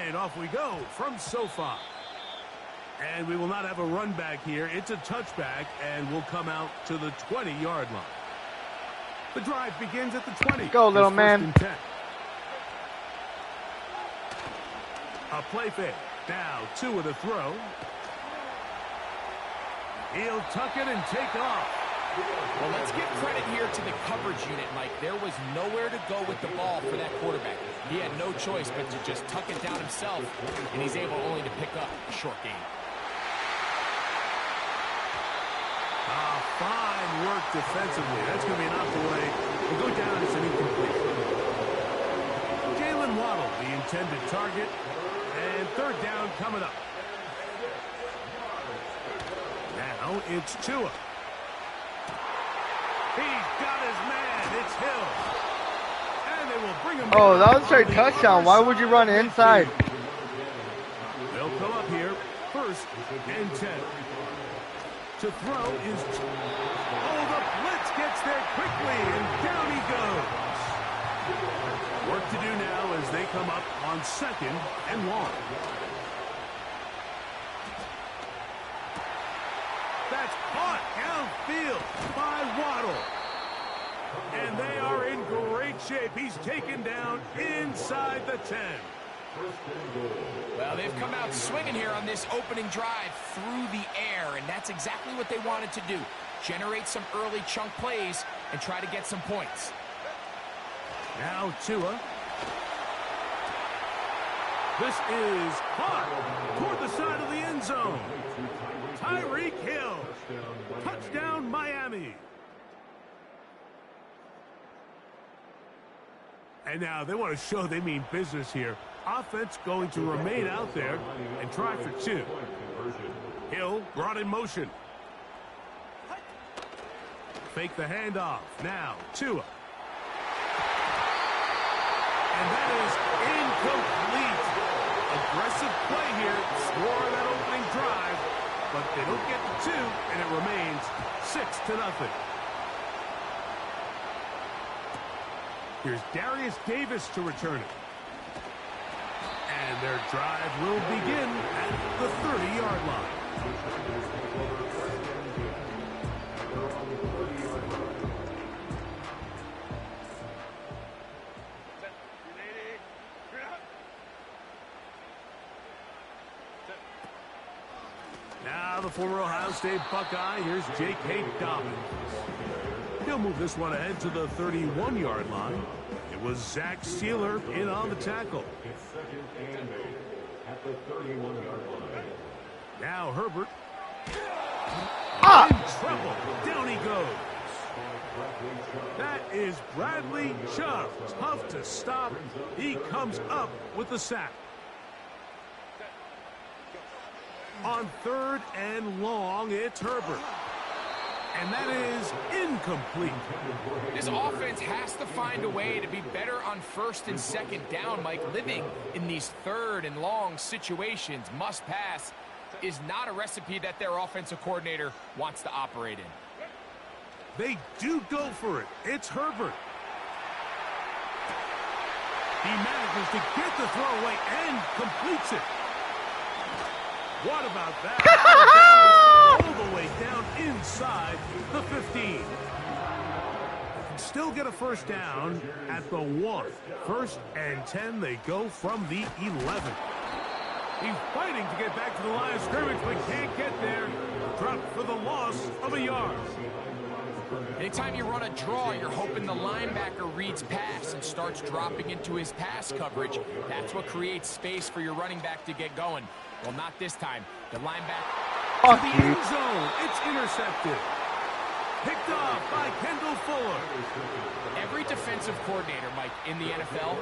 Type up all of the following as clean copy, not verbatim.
And off we go from SoFi. And we will not have a run back here. It's a touchback, and we'll come out to the 20-yard line. The drive begins at the 20. Go, little man. A play fake. Now, Tua to throw. He'll tuck it and take off. Well, let's give credit here to the coverage unit, Mike. There was nowhere to go with the ball for that quarterback. He had no choice but to just tuck it down himself, and he's able only to pick up a short gain. Fine work defensively. That's going to be an out the way. We'll go down as an incomplete. Jalen Waddle, the intended target. And third down coming up. Now it's Tua. He's got his man. It's Hill. And they will bring him. Oh, that was their touchdown. Why would you run inside? They'll come up here. First and 10. To throw is... Oh, the blitz gets there quickly, and down he goes. Work to do now as they come up on second and long. That's caught downfield by Waddle. And they are in great shape. He's taken down inside the 10. Well, they've come out swinging here on this opening drive through the air, and that's exactly what they wanted to do. Generate some early chunk plays and try to get some points. Now Tua. This is caught toward the side of the end zone. Tyreek Hill. Touchdown, Miami. And now they want to show they mean business here. Offense going to remain out there and try for two. Hill brought in motion. Fake the handoff. Now Tua. And that is incomplete. Aggressive play here. Score that opening drive. But they don't get the two, and it remains 6-0. Here's Darius Davis to return it. And their drive will begin at the 30-yard line. Now the former Ohio State Buckeye. Here's J.K. Dobbins. He'll move this one ahead to the 31-yard line. It was Zach Sealer in on the tackle. Now Herbert. In trouble. Down he goes. That is Bradley Chubb. Tough to stop. He comes up with the sack. On third and long, it's Herbert. And that is incomplete. This offense has to find a way to be better on first and second down, Mike. Living in these third and long situations, must pass, is not a recipe that their offensive coordinator wants to operate in. They do go for it. It's Herbert. He manages to get the throw away and completes it. What about that? All the way down inside the 15. Still get a first down at the 1. First and 10, they go from the 11. He's fighting to get back to the line of scrimmage, but can't get there. Dropped for the loss of a yard. Anytime you run a draw, you're hoping the linebacker reads pass and starts dropping into his pass coverage. That's what creates space for your running back to get going. Well, not this time. The linebacker to the end zone. It's intercepted. Picked off by Kendall Fuller. Every defensive coordinator, Mike, in the NFL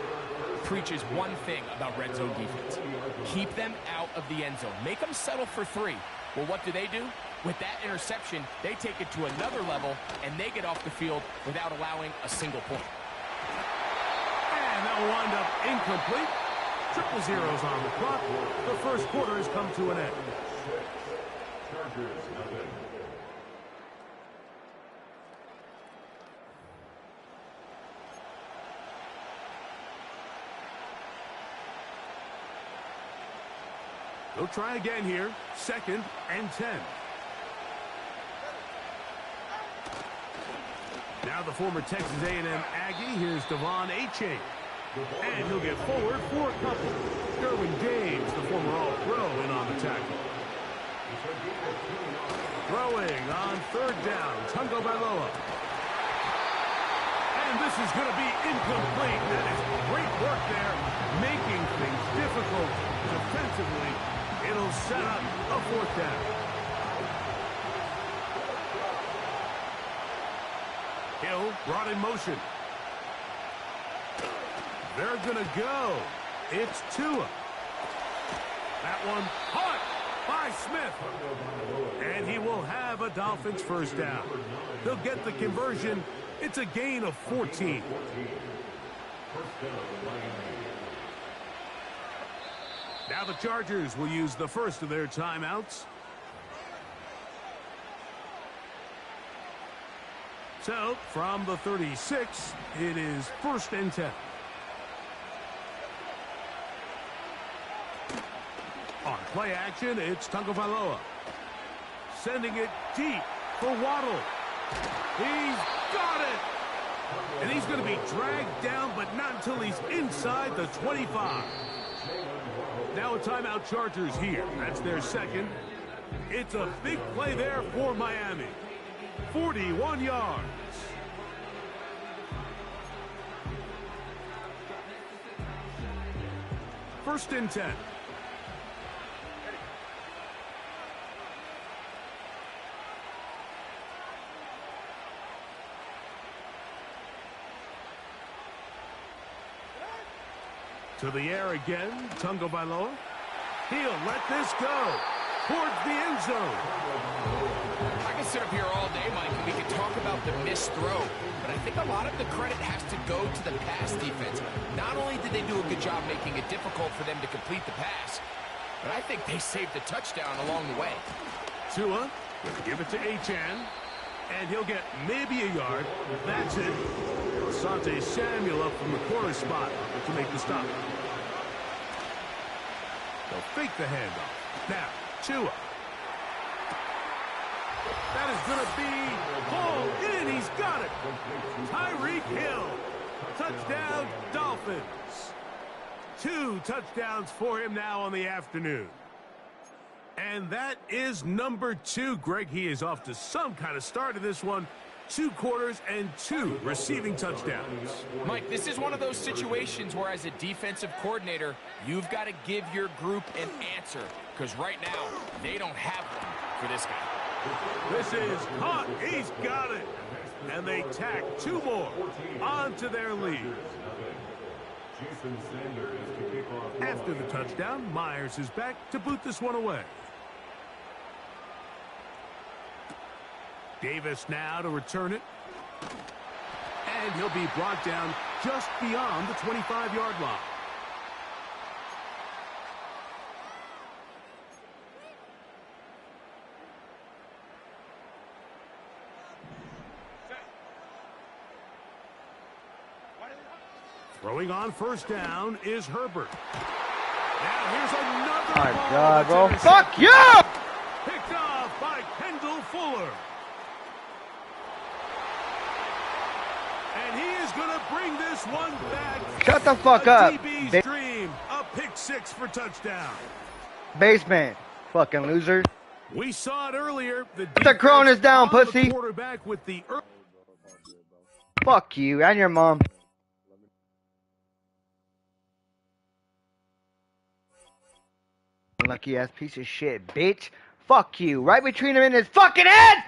preaches one thing about red zone defense. Keep them out of the end zone. Make them settle for 3. Well, what do? With that interception, they take it to another level, and they get off the field without allowing a single point. And that'll wind up incomplete. Triple zeros on the clock. The first quarter has come to an end. He'll try again here. 2nd and 10. Now the former Texas A&M Aggie. Here's Devon Achane. And he'll get forward for a couple. Derwin James, the former All-Pro, in on the tackle. Throwing on 3rd down. Tungo Bailoa. And this is going to be incomplete. That is great work there, making things difficult defensively. It'll set up a 4th down. Hill brought in motion. They're going to go. It's Tua. That one caught by Smith. And he will have a Dolphins 1st down. They'll get the conversion. It's a gain of 14. Now the Chargers will use the first of their timeouts. So, from the 36, it is 1st and 10. On play action, it's Tungo Bailoa. Sending it deep for Waddle. He's got it! And he's going to be dragged down, but not until he's inside the 25. Now a timeout Chargers here. That's their 2nd. It's a big play there for Miami. 41 yards. First and 10. To the air again, Tungo Bailoa. He'll let this go towards the end zone. I can sit up here all day, Mike, and we can talk about the missed throw, but I think a lot of the credit has to go to the pass defense. Not only did they do a good job making it difficult for them to complete the pass, but I think they saved the touchdown along the way. Tua will give it to Achane, and he'll get maybe a yard. That's it. Asante Samuel up from the corner spot to make the stop. They'll fake the handoff. Now, Tua. That is going to be pulled in. He's got it. Tyreek Hill. Touchdown, Dolphins. 2 touchdowns for him now on the afternoon. And that is number 2. Greg, he is off to some kind of start in this one. 2 quarters and 2 receiving touchdowns. Mike, this is one of those situations where as a defensive coordinator, you've got to give your group an answer. Because right now, they don't have one for this guy. This is hot. He's got it. And they tack 2 more onto their lead. After the touchdown, Myers is back to boot this one away. Davis now to return it. And he'll be brought down just beyond the 25-yard line. Throwing on 1st down is Herbert. Now here's another My ball God, bro. that's Fuck you! picked off by Kendall Fuller. And he is going to bring this one back. Shut the fuck up. DB's dream, a pick 6 for touchdown. Basement. Fucking loser. We saw it earlier. Put the Cronus down, on the pussy. Quarterback with the Fuck you and your mom. Lucky ass piece of shit, bitch. Fuck you. Right between him and his fucking head!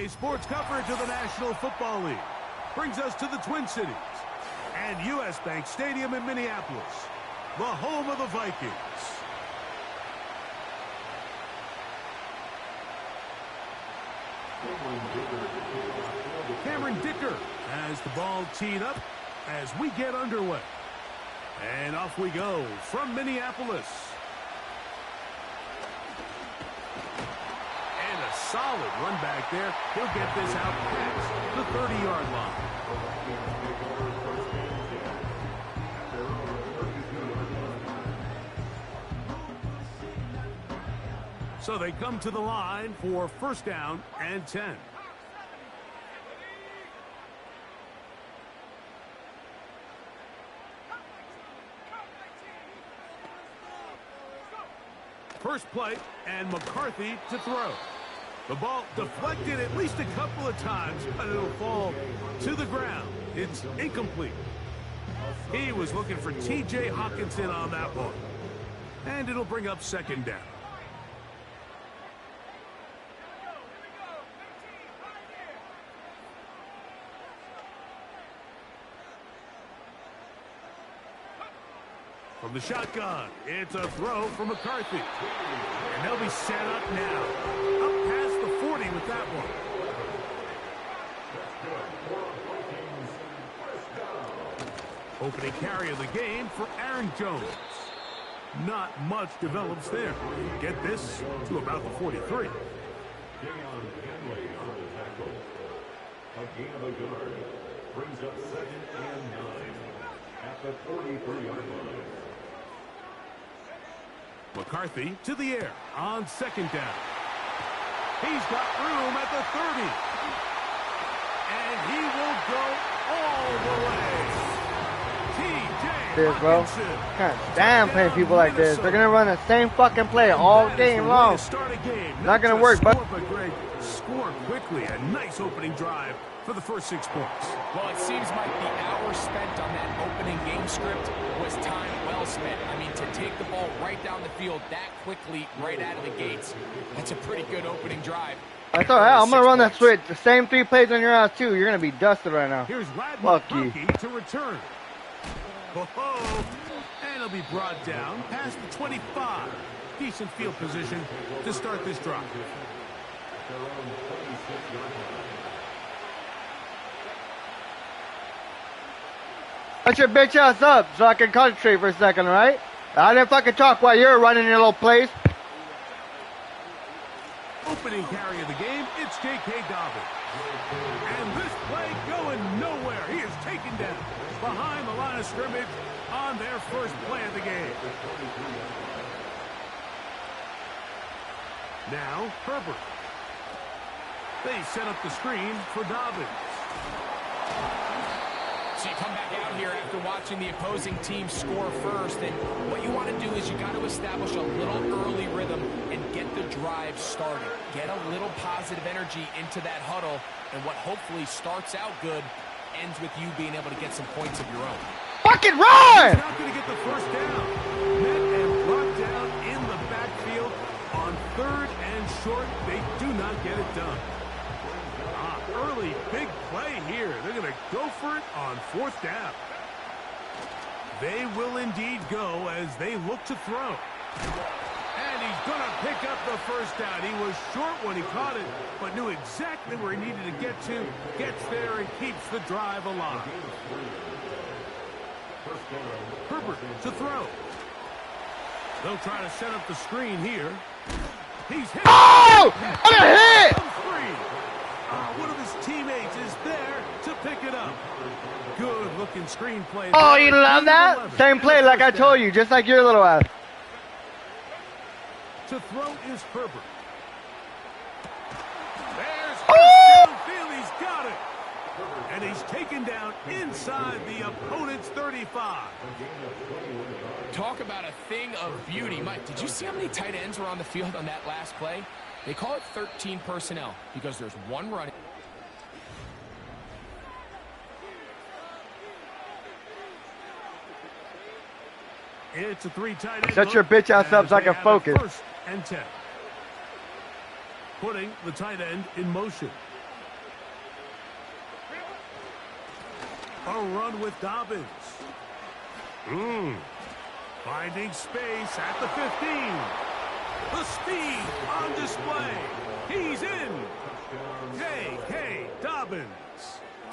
Saturday sports coverage of the National Football League brings us to the Twin Cities and U.S. Bank Stadium in Minneapolis, the home of the Vikings. Cameron Dicker has the ball teed up as we get underway. And off we go from Minneapolis. And a solid run back there. He'll get this out past the 30-yard line. So they come to the line for first down and 10. First play, and McCarthy to throw. The ball deflected at least a couple of times, but it'll fall to the ground. It's incomplete. He was looking for T.J. Hockenson on that one. And it'll bring up second down. From the shotgun, it's a throw for McCarthy. And they'll be set up now. Up past the 40 with that one. Opening carry of the game for Aaron Jones. Not much develops there. Get this to about the 43. A gain of a yard brings up 2nd and 9 at the 43-yard line. McCarthy to the air on second down. He's got room at the 30. And he will go all the way. This, bro. God damn, playing people like this. They're gonna run the same fucking play all game long. Not gonna work, but score quickly. A nice opening drive for the first 6 points. Well, it seems like the hour spent on that opening game script was time well spent. I mean, to take the ball right down the field that quickly, right out of the gates, that's a pretty good opening drive. That's all right. I'm gonna run that switch. The same 3 plays on your ass too. You're gonna be dusted right now. Here's Fuck you. To return. Oh, and he'll be brought down past the 25. Decent field position to start this drive. Let your bitch ass up so I can concentrate for a second, right? I didn't fucking talk while you're running your little plays. Opening carry of the game, it's J.K. Dobbins. And this play going nowhere. He is taken down behind the line of scrimmage on their first play of the game. Now, Herbert. They set up the screen for Dobbins. So you come back out here after watching the opposing team score first, and what you want to do is you got to establish a little early rhythm and get the drive started. Get a little positive energy into that huddle, and what hopefully starts out good ends with you being able to get some points of your own. Fucking run! He's not going to get the first down. Met and brought down in the backfield on 3rd and short. They do not get it done. Early big play here. They're going to go for it on 4th down. They will indeed go as they look to throw. And he's going to pick up the first down. He was short when he caught it, but knew exactly where he needed to get to. Gets there and keeps the drive alive. Herbert to throw. They'll try to set up the screen here. He's hit. Oh! What a hit! One of his teammates is there to pick it up. Good-looking screenplay. Oh, you love that? Same play like I told you, just like your little ass. To throw is Herbert. There's first downfield. He's got it. And he's taken down inside the opponent's 35. Talk about a thing of beauty. Mike, did you see how many tight ends were on the field on that last play? They call it 13 personnel because there's one running. It's a 3 tight end. Shut your bitch ass up so I can focus. 1st and 10. Putting the tight end in motion. A run with Dobbins. Finding space at the 15. The speed on display. He's in. J.K. Dobbins.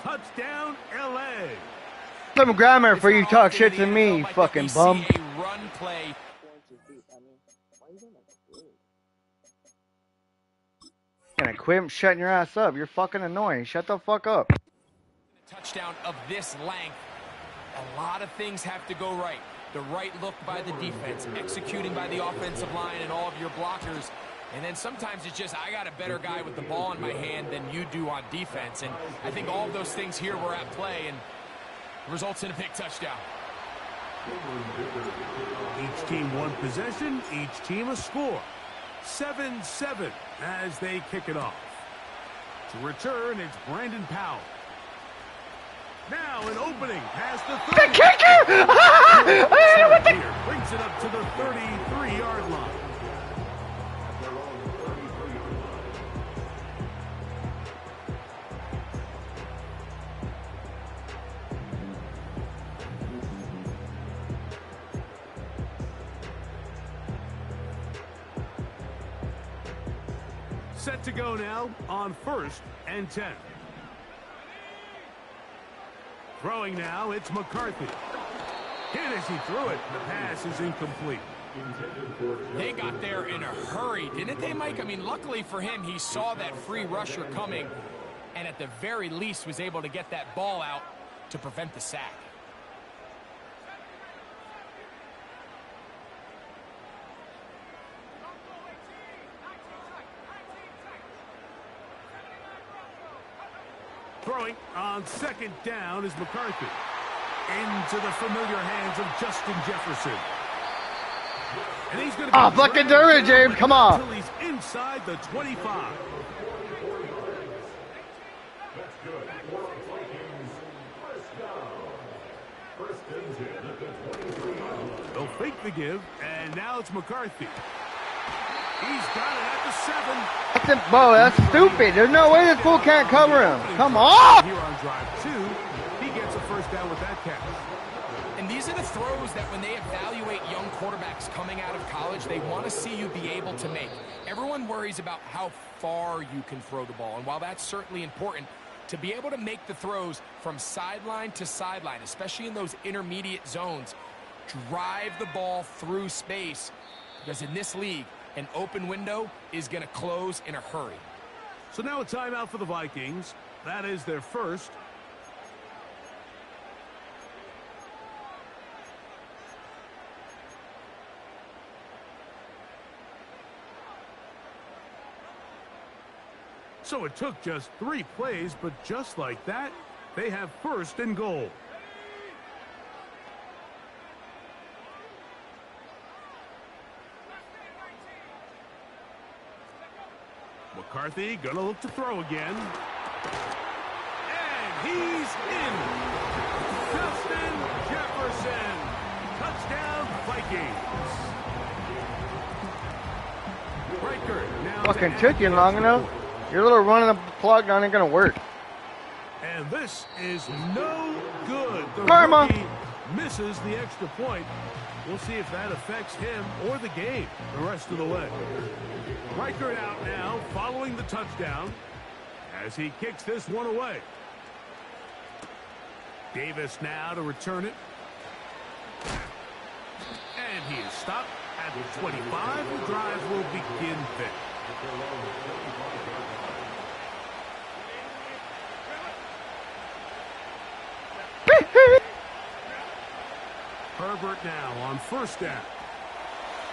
Touchdown, L.A. Some grammar for you talk shit to me, you fucking bum. A run play. Gonna quit shutting your ass up. You're fucking annoying. Shut the fuck up. Touchdown of this length. A lot of things have to go right. The right look by the defense, executing by the offensive line and all of your blockers. And then sometimes it's just, I got a better guy with the ball in my hand than you do on defense. And I think all of those things here were at play and results in a big touchdown. Each team one possession, each team a score. 7-7 as they kick it off. To return, it's Brandon Powell. Now an opening past the 30. The kicker! Brings it up to the 33-yard line. Set to go now on 1st and 10. Throwing now, it's McCarthy. Hit as he threw it. The pass is incomplete. They got there in a hurry, didn't they, Mike? I mean, luckily for him, he saw that free rusher coming and at the very least was able to get that ball out to prevent the sack. Throwing on 2nd down is McCarthy. Into the familiar hands of Justin Jefferson. And he's going to be fucking do it, James. Come on. Until he's inside the 25. They'll fake the give, and now it's McCarthy. He's got it at the 7. Bro, that's stupid. There's no way this fool can't cover him. Come on. Here on drive 2, he gets a first down with that catch. And these are the throws that when they evaluate young quarterbacks coming out of college, they want to see you be able to make. Everyone worries about how far you can throw the ball. And while that's certainly important, to be able to make the throws from sideline to sideline, especially in those intermediate zones, drive the ball through space. Because in this league, an open window is going to close in a hurry. So now a timeout for the Vikings. That is their first. So it took just 3 plays, but just like that, they have 1st and goal. McCarthy gonna look to throw again. And he's in. Justin Jefferson. Touchdown, Vikings. Breaker now. Fucking took you long enough. Your little run of the clock ain't gonna work. And this is no good. The Karma rookie misses the extra point. We'll see if that affects him or the game the rest of the way. Reichert out now following the touchdown as he kicks this one away. Davis now to return it. And he is stopped at the 25. The drive will begin then. Herbert now on 1st down.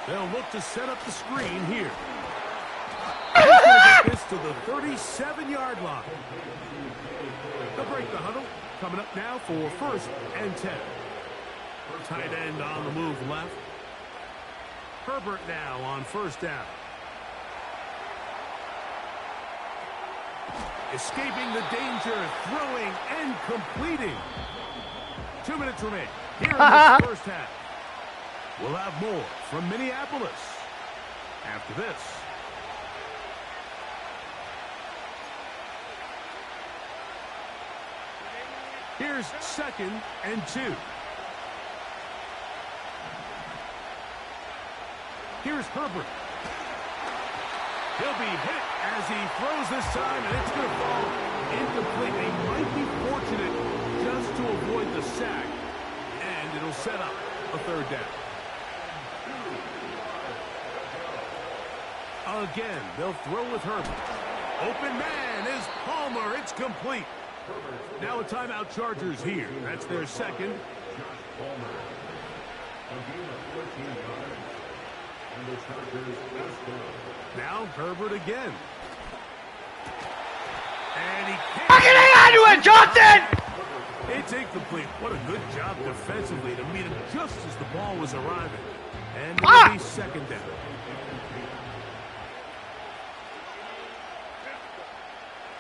They'll look to set up the screen here. He's going to get this to the 37-yard line. They'll break the huddle. Coming up now for 1st and 10. Tight end on the move left. Herbert now on 1st down. Escaping the danger, throwing and completing. 2 minutes remain here in this first half. We'll have more from Minneapolis after this. Here's 2nd and 2. Here's Herbert. He'll be hit as he throws this time, and it's going to fall incomplete. They might be fortunate just to avoid the sack, and it'll set up a 3rd down. Again, they'll throw with Herbert. Open man is Palmer. It's complete. Now a timeout, Chargers here. That's their 2nd. Now Herbert again. And he can't. Hang on to it, Johnson! It's incomplete. What a good job defensively to meet him just as the ball was arriving. And it'll be 2nd down.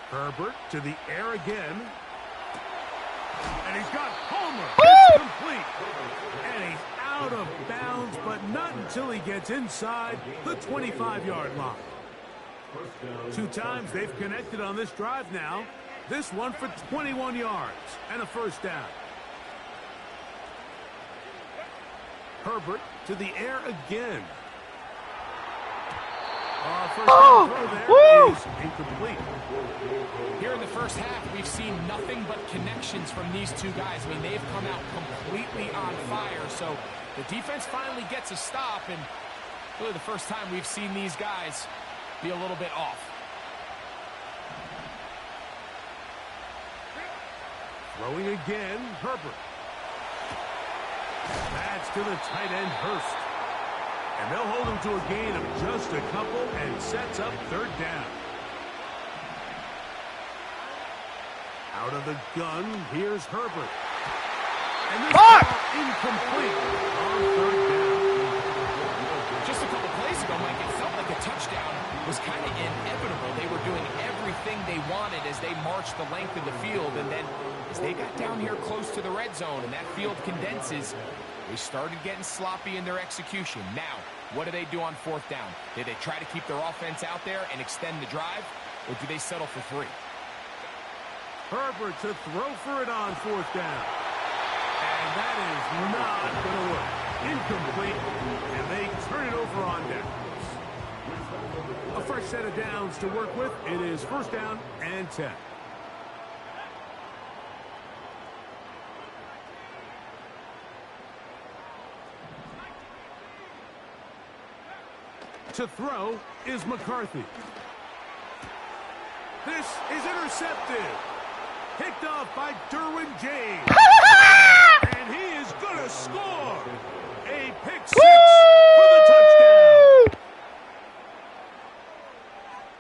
Herbert to the air again. And he's got Palmer. It's complete. And he's out of bounds, but not until he gets inside the 25-yard line. 2 times they've connected on this drive now. This one for 21 yards and a 1st down. Herbert to the air again. First down throw there is incomplete. Here in the first half, we've seen nothing but connections from these 2 guys. I mean, they've come out completely on fire. So the defense finally gets a stop, and really the first time we've seen these guys be a little bit off. Throwing again, Herbert. That's to the tight end, Hurst. And they'll hold him to a gain of just a couple and sets up 3rd down. Out of the gun, here's Herbert. And this ball incomplete on 3rd down. Just a couple plays ago, Mike, it felt like a touchdown was kind of inevitable. They were doing everything they wanted as they marched the length of the field. And then as they got down here close to the red zone and that field condenses, they started getting sloppy in their execution. Now, what do they do on 4th down? Do they try to keep their offense out there and extend the drive, or do they settle for 3? Herbert to throw for it on 4th down. And that is not going to work. Incomplete, and they turn it over on downs. A fresh set of downs to work with. It is 1st down and 10. To throw is McCarthy. This is intercepted. Picked off by Derwin James. And he is going to score. A pick 6 for the touchdown.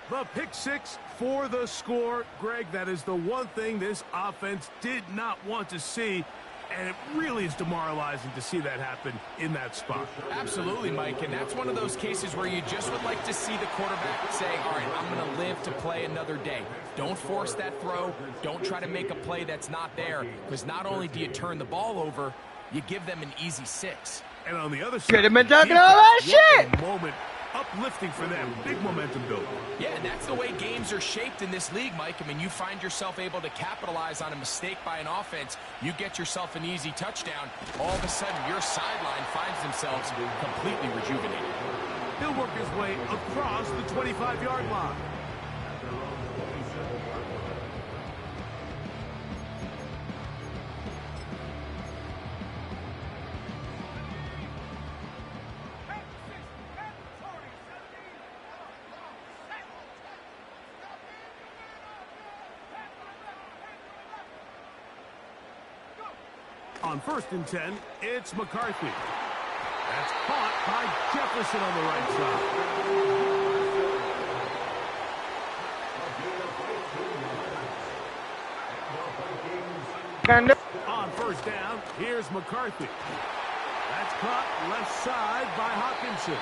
The pick 6 for the score. Greg, that is the one thing this offense did not want to see. And it really is demoralizing to see that happen in that spot. Absolutely, Mike, and that's one of those cases where you just would like to see the quarterback say, all right, I'm going to live to play another day. Don't force that throw. Don't try to make a play that's not there, because not only do you turn the ball over, you give them an easy 6. And on the other side, could have been talking all that shit. Moment uplifting for them. Big momentum building. Yeah, and that's the way games are shaped in this league, Mike. I mean, you find yourself able to capitalize on a mistake by an offense. You get yourself an easy touchdown. All of a sudden, your sideline finds themselves completely rejuvenated. He'll work his way across the 25-yard line. On 1st and 10, it's McCarthy. That's caught by Jefferson on the right side. On 1st down, here's McCarthy. That's caught left side by Hawkinson.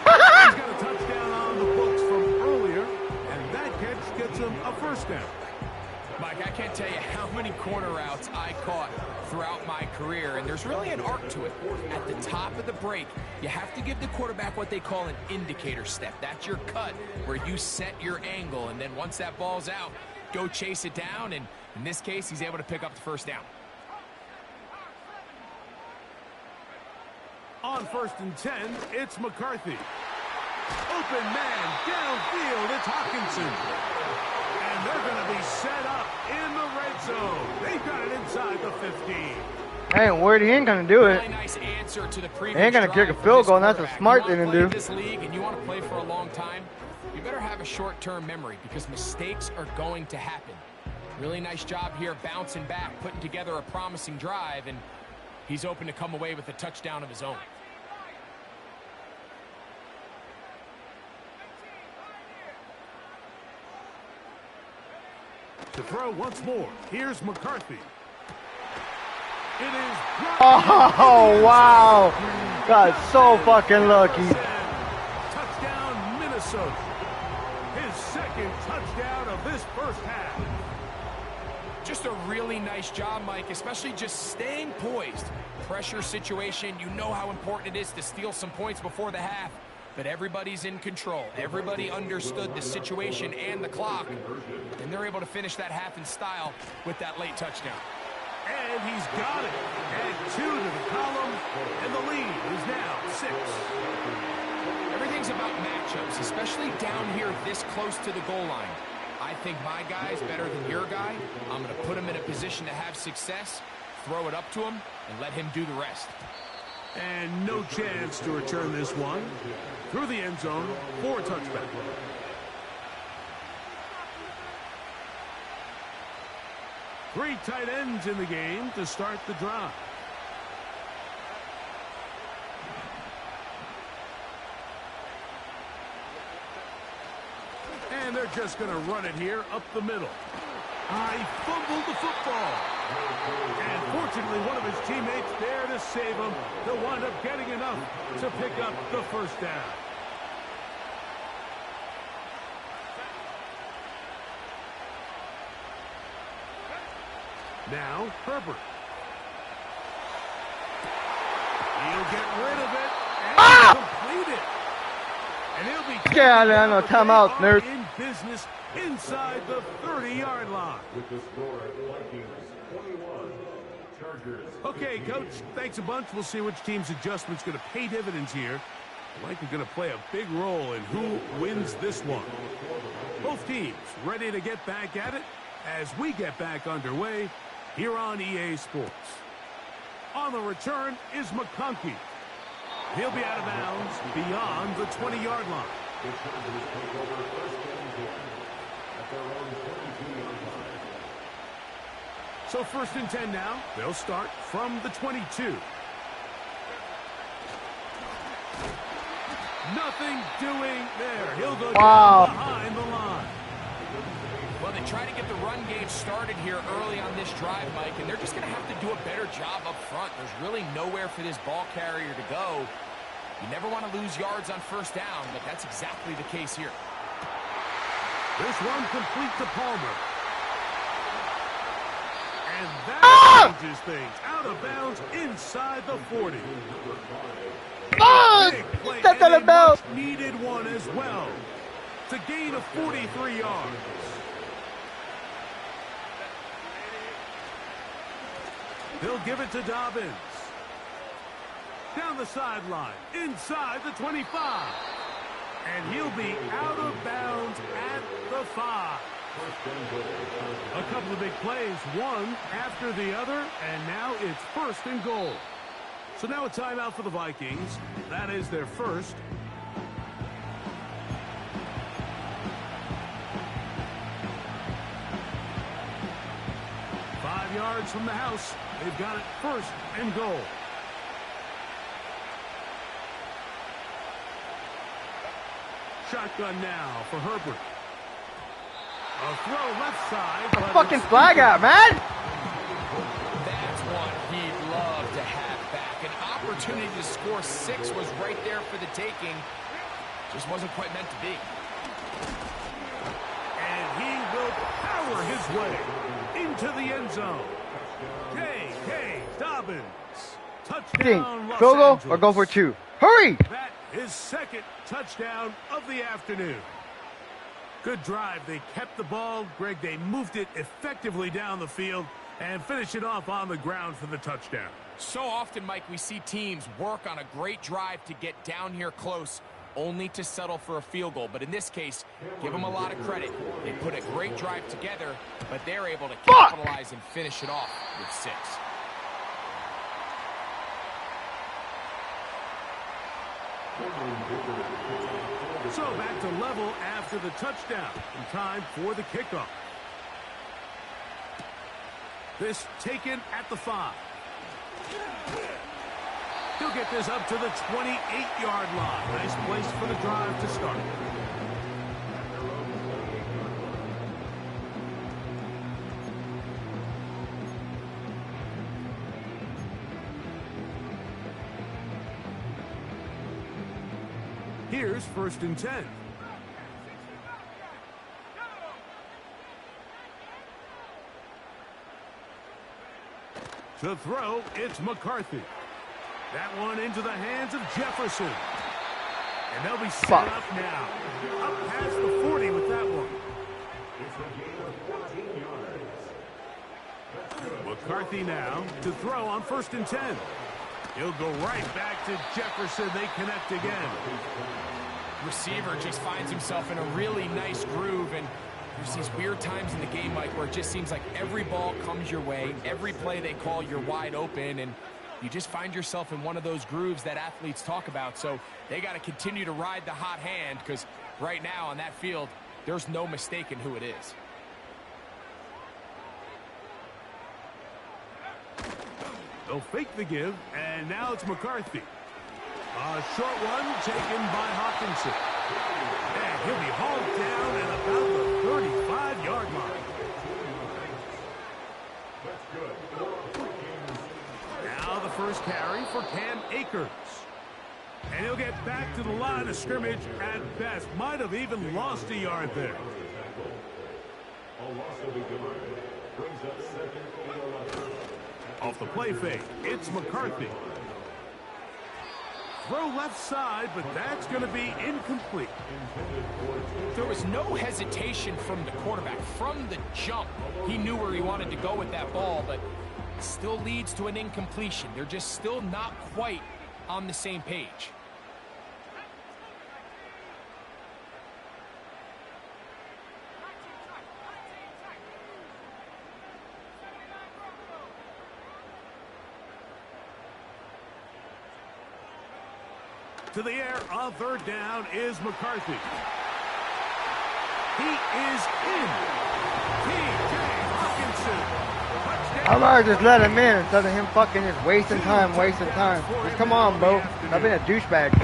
He's got a touchdown on the books from earlier, and that catch gets him a 1st down. Mike, I can't tell you how many corner routes I caught throughout my career, and there's really an arc to it. At the top of the break, you have to give the quarterback what they call an indicator step. That's your cut where you set your angle, and then once that ball's out, go chase it down, and In this case, he's able to pick up the first down. On 1st and 10, it's McCarthy. Open man, downfield, it's Hawkinson. And they're going to be set up in the red zone. They've got it inside the 15. I ain't worried, he ain't going to do it. Really nice answer to the He ain't going to kick a field goal, and that's a smart thing to do. This league and you want to play for a long time, you better have a short-term memory because mistakes are going to happen. Really nice job here bouncing back, putting together a promising drive, and he's open to come away with a touchdown of his own. To throw once more, here's McCarthy. It is oh, wow. Got so fucking lucky. Touchdown, Minnesota. His second touchdown of this first half. Just a really nice job, Mike, especially just staying poised. Pressure situation, you know how important it is to steal some points before the half, but everybody's in control. Everybody understood the situation and the clock, and they're able to finish that half in style with that late touchdown. And he's got it. Add 2 to the column, and the lead is now 6. Everything's about matchups, especially down here this close to the goal line. I think my guy's better than your guy. I'm going to put him in a position to have success, throw it up to him, and let him do the rest. And no chance to return this one. Through the end zone for a touchback. Three tight ends in the game to start the drive. And they're just going to run it here up the middle. He fumbled the football. And fortunately, one of his teammates there to save him. He'll wind up getting enough to pick up the first down. Now, Herbert. He'll get rid of it and complete it. And he'll be get out of there, no timeout, nerd. In business inside the 30-yard line. Okay, Coach, thanks a bunch. We'll see which team's adjustment's going to pay dividends here. Likely going to play a big role in who wins this one. Both teams ready to get back at it as we get back underway here on EA Sports. On the return is McConkey. He'll be out of bounds beyond the 20-yard line. So 1st and 10 now. They'll start from the 22. Nothing doing there. He'll go down behind the line. Well, they try to get the run game started here early on this drive, Mike, and they're just going to have to do a better job up front. There's really nowhere for this ball carrier to go. You never want to lose yards on 1st down, but that's exactly the case here. This one complete to Palmer. And that changes things. Out of bounds inside the 40. Big play, stepped out of bounds. Needed one as well to gain a 43 yards. They'll give it to Dobbins. Down the sideline, inside the 25. And he'll be out of bounds at the 5. A couple of big plays, one after the other, and now it's 1st and goal. So now a timeout for the Vikings. That is their first. Five yards from the house. They've got it 1st and goal. Shotgun now for Herbert. A throw left side. Get the fucking flag out, man. That's one he'd love to have back. An opportunity to score 6 was right there for the taking. Just wasn't quite meant to be. And he will power his way into the end zone. J.K. Dobbins. Touchdown, Los Field goal Angeles. or go for 2. Hurry! That is 2nd touchdown of the afternoon. Good drive. They kept the ball. Greg, they moved it effectively down the field and finished it off on the ground for the touchdown. So often, Mike, we see teams work on a great drive to get down here close, only to settle for a field goal. But in this case, give them a lot of credit. They put a great drive together, but they're able to capitalize and finish it off with 6. So back to level after the touchdown. In time for the kickoff. This taken at the 5. He'll get this up to the 28-yard line. Nice place for the drive to start. Here's 1st and 10. To throw, it's McCarthy. That one into the hands of Jefferson. And they'll be set up now. Up past the 40 with that one. McCarthy now to throw on 1st and 10. He'll go right back to Jefferson. They connect again. Receiver just finds himself in a really nice groove, and there's these weird times in the game, Mike, where it just seems like every ball comes your way, every play they call, you're wide open, and you just find yourself in one of those grooves that athletes talk about. So they got to continue to ride the hot hand, because right now on that field, there's no mistaking who it is. They'll fake the give, and now it's McCarthy. A short one taken by Hawkinson. And he'll be hauled down at about the 35-yard line. Now the first carry for Cam Akers. And he'll get back to the line of scrimmage at best. Might have even lost a yard there. Off the play fake, it's McCarthy. Throw left side, but that's going to be incomplete. There was no hesitation from the quarterback. From the jump, he knew where he wanted to go with that ball, but it still leads to an incompletion. They're just still not quite on the same page. To the air on 3rd down is McCarthy. He is in. T.J. Hawkinson. I'd rather just let him in instead of him fucking just wasting time. Just come on, bro. I've been a douchebag.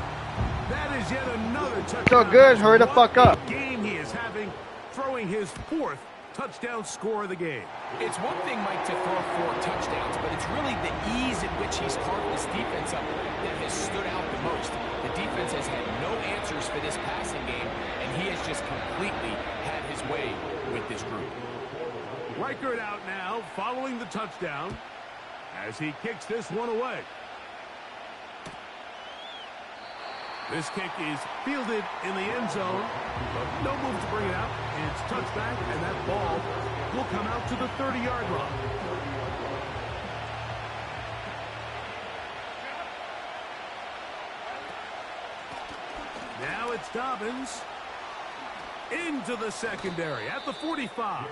That is yet another touchdown. So good, hurry the fuck up. Game he is having, throwing his 4th touchdown score of the game. It's one thing, Mike, to throw 4 touchdowns, but it's really the ease in which he's carved this defense up that has stood out the most. The defense has had no answers for this passing game, and he has just completely had his way with this group. Reichert out now, following the touchdown, as he kicks this one away. This kick is fielded in the end zone, but no move to bring it out. It's touchback, and that ball will come out to the 30-yard line. Now it's Dobbins into the secondary at the 45.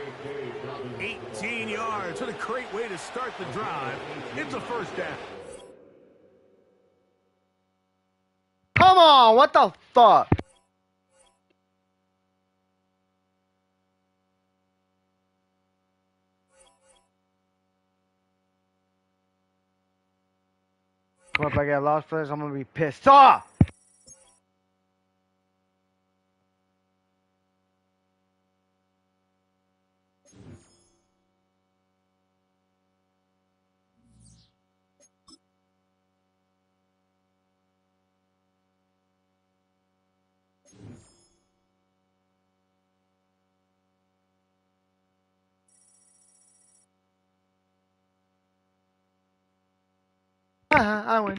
18 yards. What a great way to start the drive. It's a 1st down. Come on, what the fuck? Well, if I get lost for this, I'm gonna be pissed off. I win.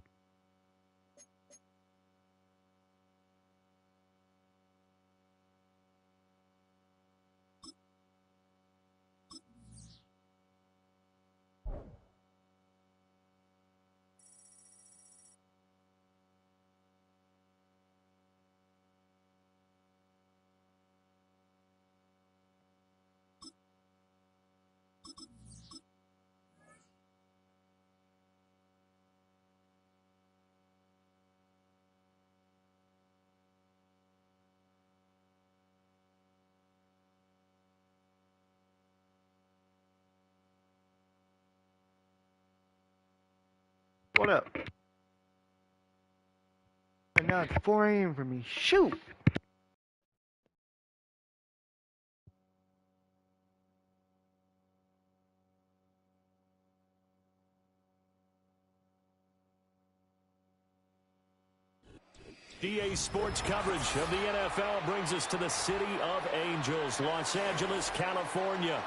What up? And now it's 4 a.m. for me. Shoot! DA Sports coverage of the NFL brings us to the City of Angels, Los Angeles, California.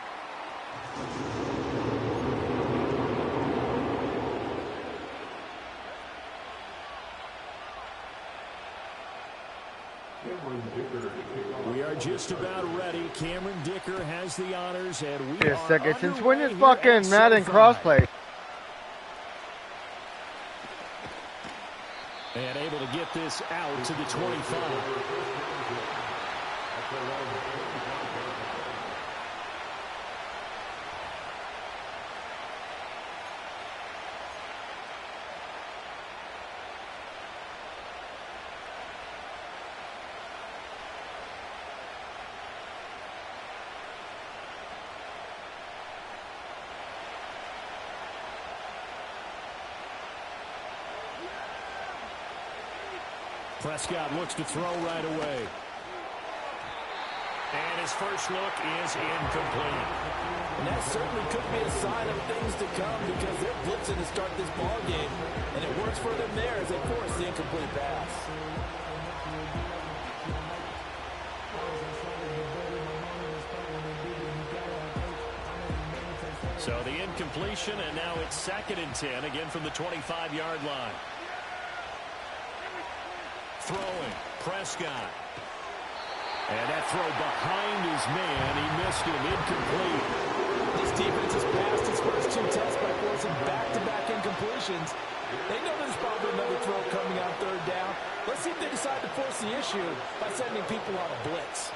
We are just about ready. Cameron Dicker has the honors, and we Just a second. Since when is underway here fucking at Madden SoFi. crossplay? And able to get this out to the 25. Prescott looks to throw right away. And his first look is incomplete. And that certainly could be a sign of things to come because they're blitzing to start this ball game. And it works for them there as they force the incomplete pass. So the incompletion, and now it's 2nd and 10, again from the 25-yard line. Throwing, Prescott. And that throw behind his man. He missed him, incomplete. This defense has passed its first 2 tests by forcing back-to-back incompletions. They know there's probably another throw coming on 3rd down. Let's see if they decide to force the issue by sending people on a blitz.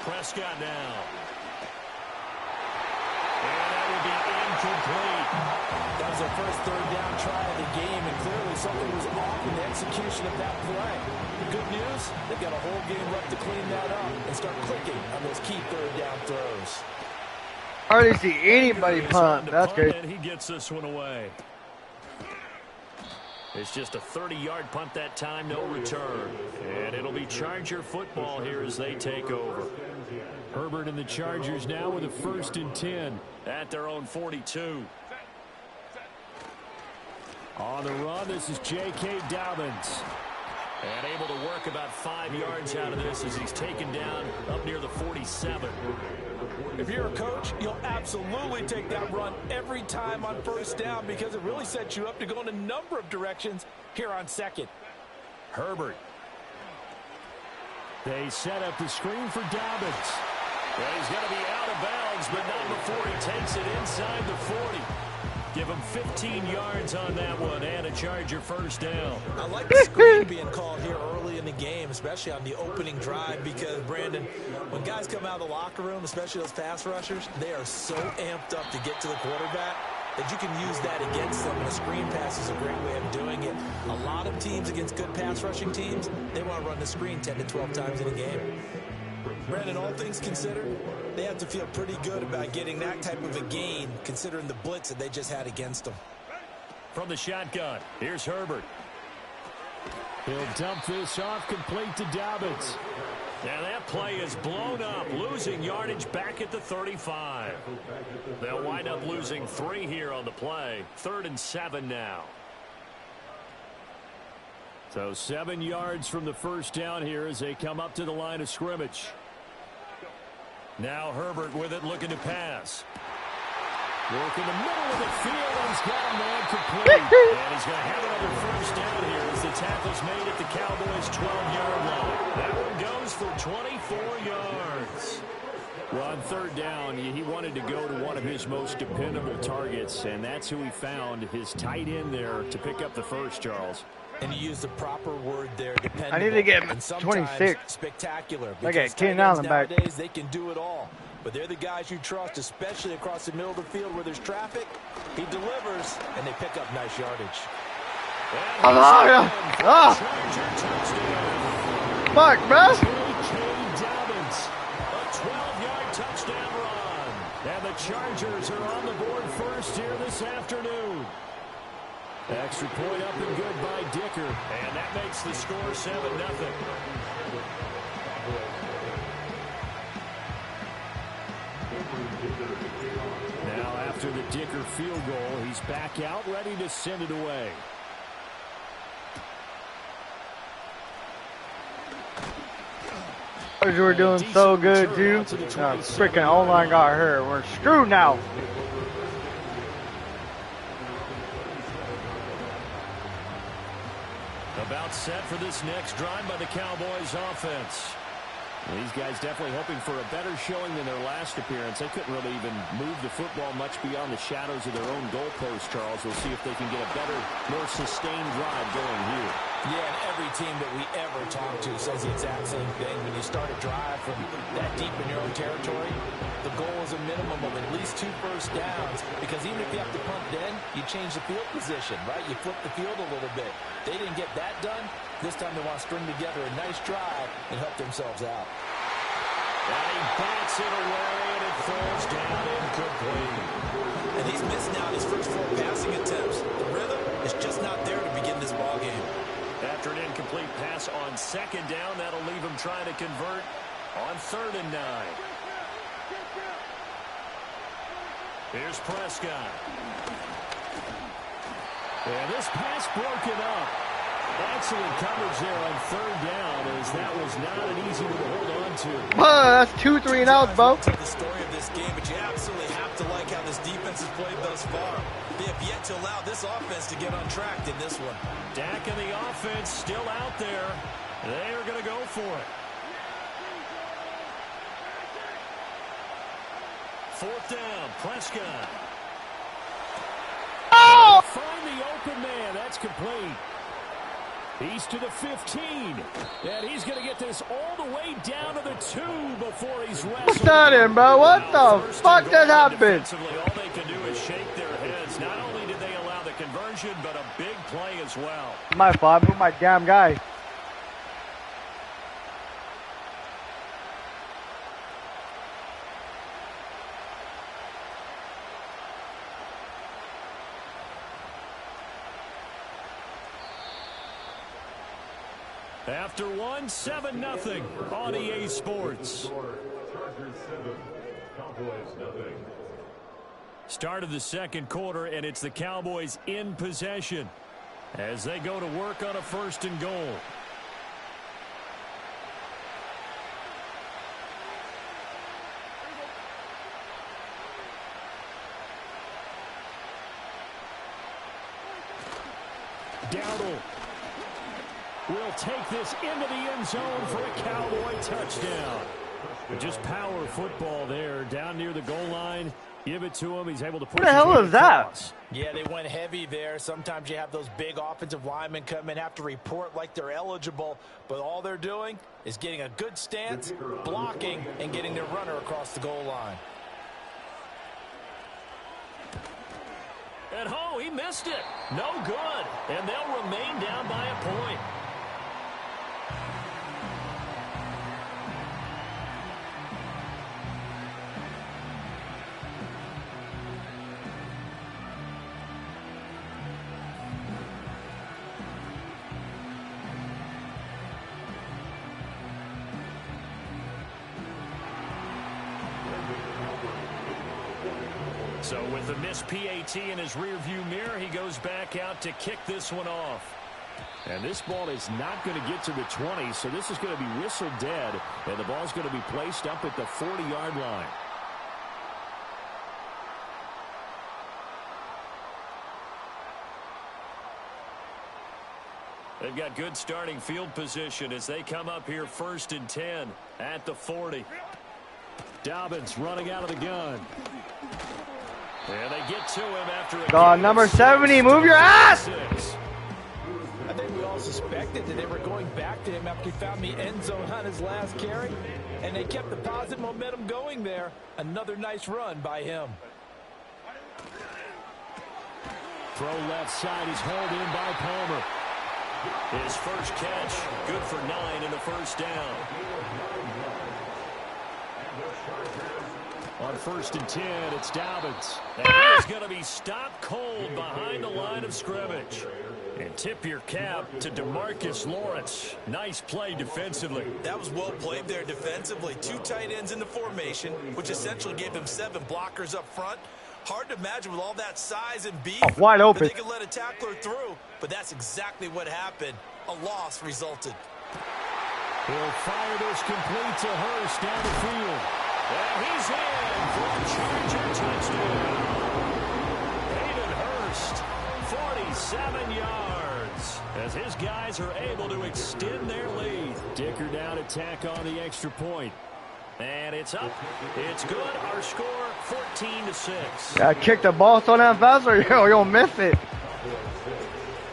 Prescott now. And that will be incomplete. That was their first 3rd down try of the game, and clearly something was off in the execution of that play. The good news, they've got a whole game left to clean that up and start clicking on those key 3rd down throws. Hardly see anybody punt. That's good. And he gets this one away. It's just a 30-yard punt that time, no return. And it'll be Charger football here as they take over. Herbert and the Chargers now with a 1st and 10 at their own 42. On the run, this is J.K. Dobbins. And able to work about 5 yards out of this as he's taken down up near the 47. If you're a coach, you'll absolutely take that run every time on 1st down because it really sets you up to go in a number of directions here on 2nd. Herbert. They set up the screen for Dobbins. Well, he's going to be out of bounds, but not before he takes it inside the 40. Give him 15 yards on that one and a Charger 1st down. I like the screen being called here early in the game, especially on the opening drive, because, Brandon, when guys come out of the locker room, especially those pass rushers, they are so amped up to get to the quarterback that you can use that against them, and a screen pass is a great way of doing it. A lot of teams against good pass rushing teams, they want to run the screen 10 to 12 times in a game. Brandon, all things considered, they have to feel pretty good about getting that type of a gain, considering the blitz that they just had against them. From the shotgun, here's Herbert. He'll dump this off, complete to Dobbins. Now that play is blown up, losing yardage back at the 35. They'll wind up losing 3 here on the play. 3rd and 7 now. So 7 yards from the 1st down here as they come up to the line of scrimmage. Now Herbert with it, looking to pass. Work in the middle of the field, and he's got a man complete. And he's going to have another 1st down here as the tackle's made at the Cowboys' 12-yard line. That one goes for 24 yards. Well, on 3rd down, he wanted to go to one of his most dependable targets, and that's who he found, his tight end there, to pick up the 1st, Charles. And you use the proper word there, dependable. I need to get 26. Spectacular. I got Because 10 tight ends on the back. nowadays, they can do it all. But they're the guys you trust, especially across the middle of the field where there's traffic. He delivers, and they pick up nice yardage. Fuck, bro. Dobbins, a 12-yard touchdown run. And the Chargers are on the board 1st here this afternoon. Extra point up and good by Dicker. And that makes the score 7-0. Now after the Dicker field goal, he's back out ready to send it away. We're doing so good, too. Freaking O-line got hurt. We're screwed now. About set for this next drive by the Cowboys offense. These guys definitely hoping for a better showing than their last appearance. They couldn't really even move the football much beyond the shadows of their own goalpost, Charles. We'll see if they can get a better, more sustained drive going here. Yeah, and every team that we ever talk to says the exact same thing. When you start a drive from that deep in your own territory, the goal is a minimum of at least 2 first downs, because even if you have to punt then, you change the field position, right? You flip the field a little bit. They didn't get that done. This time they want to string together a nice drive and help themselves out. And he bats it away, and it falls down incomplete. And he's missed now his first 4 passing attempts. The rhythm is just not there to begin this ball game. After an incomplete pass on second down, that'll leave him trying to convert on 3rd and 9. Here's Prescott. And this pass broken up. Excellent coverage there on 3rd down, as that was not an easy one to hold on to. That's 2 3 and outs, bro. Tell the story of this game, but you absolutely have to like how this defense has played thus far. They have yet to allow this offense to get on track in this one. Dak and the offense still out there. They are going to go for it. 4th down, Prescott. Oh! Find the open man. That's complete. He's to the 15. And he's going to get this all the way down to the 2 before he's wrestled. What's that in, bro? What the fuck just happened? All they can do is shake their heads. Not only did they allow the conversion, but a big play as well. My fault. I moved my damn guy. After 1, 7-0 on EA Sports. Start of the second quarter, and it's the Cowboys in possession as they go to work on a 1st and goal. Dowdle will take this into the end zone for a Cowboy touchdown. Just power football there, down near the goal line. Give it to him. He's able to push. What the hell is that? Yeah, they went heavy there. Sometimes you have those big offensive linemen come in, have to report like they're eligible, but all they're doing is getting a good stance, blocking, and getting their runner across the goal line. And he missed it. No good. And they'll remain down by a point. So with the missed PAT in his rearview mirror, he goes back out to kick this one off. And this ball is not going to get to the 20, so this is going to be whistled dead, and the ball's going to be placed up at the 40-yard line. They've got good starting field position as they come up here 1st and 10 at the 40. Dobbins running out of the gun. And they get to him after a God, number 70, move your ass! I think we all suspected that they were going back to him after he found the end zone on his last carry, and they kept the positive momentum going there. Another nice run by him. Throw left side is hauled in by Palmer. His first catch, good for 9 and a 1st down. On 1st and 10, it's Dobbins. And he is going to be stopped cold behind the line of scrimmage. And tip your cap to DeMarcus Lawrence. Nice play defensively. That was well played there defensively. 2 tight ends in the formation, which essentially gave him 7 blockers up front. Hard to imagine with all that size and beef wide open. that they could let a tackler through, but that's exactly what happened. A loss resulted. He'll fire this complete to Hurst down the field. And he's in for a Charger touchdown. Hayden Hurst, 47 yards, as his guys are able to extend their lead. Dicker now to tack on the extra point. And it's up. It's good. Our score, 14-6. Yeah, kick the ball so damn fast or you'll miss it.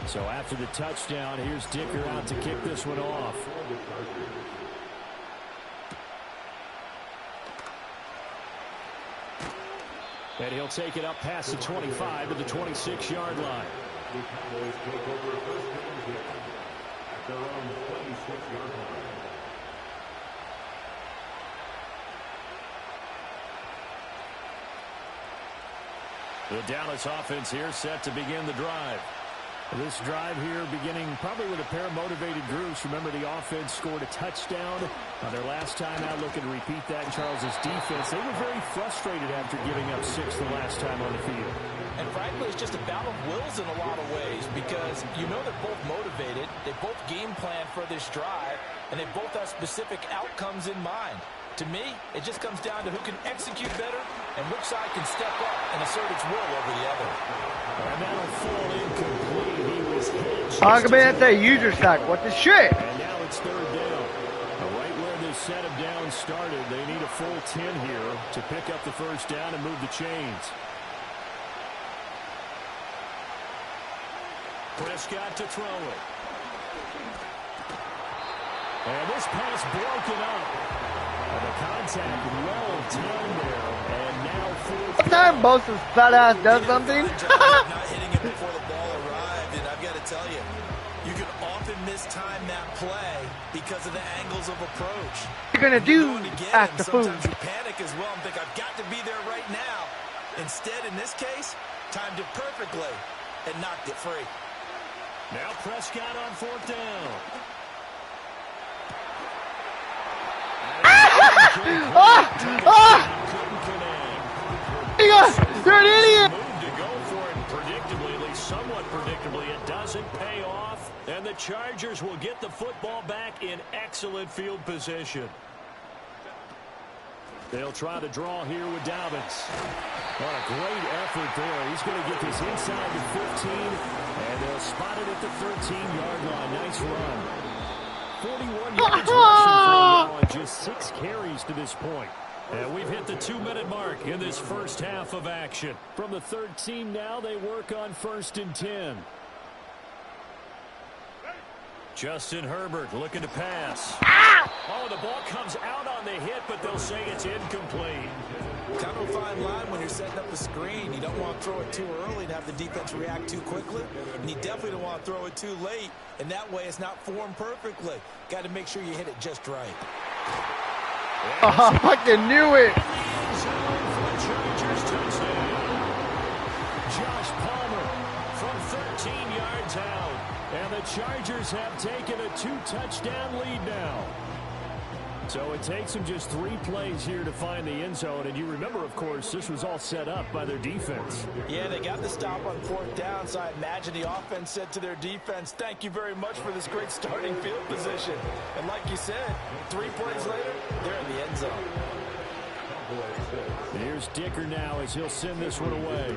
So after the touchdown, here's Dicker out to kick this one off. And he'll take it up past the 25 to the 26-yard line. The Dallas offense here set to begin the drive. This drive here beginning probably with a pair of motivated groups. Remember, the offense scored a touchdown on their last time out. Looking to repeat that in Charles's defense. They were very frustrated after giving up 6 the last time on the field. And frankly, it's just a battle of wills in a lot of ways because you know they're both motivated. They both game plan for this drive, and they both have specific outcomes in mind. To me, it just comes down to who can execute better and which side can step up and assert its will over the other. And that'll fall incomplete. He was hit. How come they say user sack? What the shit? And now it's 3rd down. Right where this set of downs started, they need a full 10 here to pick up the 1st down and move the chains. Prescott to throw it. And this pass broken up. And the contact well timed there. And now 4th. Sometimes Bosa's fat ass does something. Not hitting it before the ball arrived, and I've got to tell you, you can often mistime that play because of the angles of approach. What are you gonna do after food? Sometimes you panic as well and think, I've got to be there right now. Instead, in this case, timed it perfectly and knocked it free. Now Prescott on 4th down. You're an idiot. Move to go for it predictably, at least somewhat predictably. It doesn't pay off, and the Chargers will get the football back in excellent field position. They'll try to draw here with Dobbins. What a great effort there. He's going to get this inside the 15, and they'll spot it at the 13-yard line. Nice run. 41 yards rushing for him on just 6 carries to this point. And we've hit the 2-minute mark in this first half of action. From the 13 now, they work on 1st and 10. Justin Herbert looking to pass. Oh, the ball comes out on the hit, but they'll say it's incomplete. Kind of a fine line when you're setting up a screen. You don't want to throw it too early and have the defense react too quickly. And you definitely don't want to throw it too late. And that way it's not formed perfectly. Got to make sure you hit it just right. Oh, I fucking knew it. Josh Palmer from 13 yards out. And the Chargers have taken a 2-touchdown lead now. So it takes them just 3 plays here to find the end zone. And you remember, of course, this was all set up by their defense. Yeah, they got the stop on 4th down, so I imagine the offense said to their defense, thank you very much for this great starting field position. And like you said, 3 plays later, they're in the end zone. Here's Dicker now as he'll send this one away.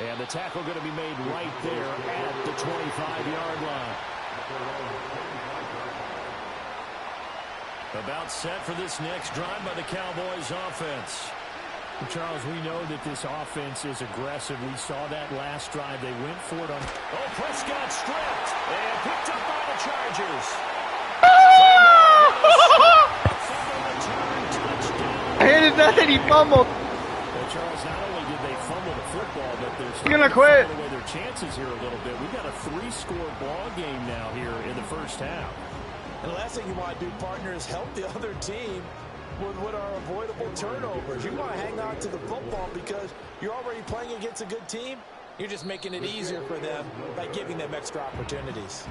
And the tackle going to be made right there at the 25-yard line. About set for this next drive by the Cowboys offense. Charles, we know that this offense is aggressive. We saw that last drive. They went for it on... Oh, Prescott stripped and picked up by the Chargers. I hated that he fumbled. The Charles, not only did they fumble the football, but they're You're gonna quit. away their chances here a little bit. We've got a 3-score ball game now here in the first half. And the last thing you want to do, partner, is help the other team with what are avoidable turnovers. You want to hang on to the football because you're already playing against a good team. You're just making it easier for them by giving them extra opportunities.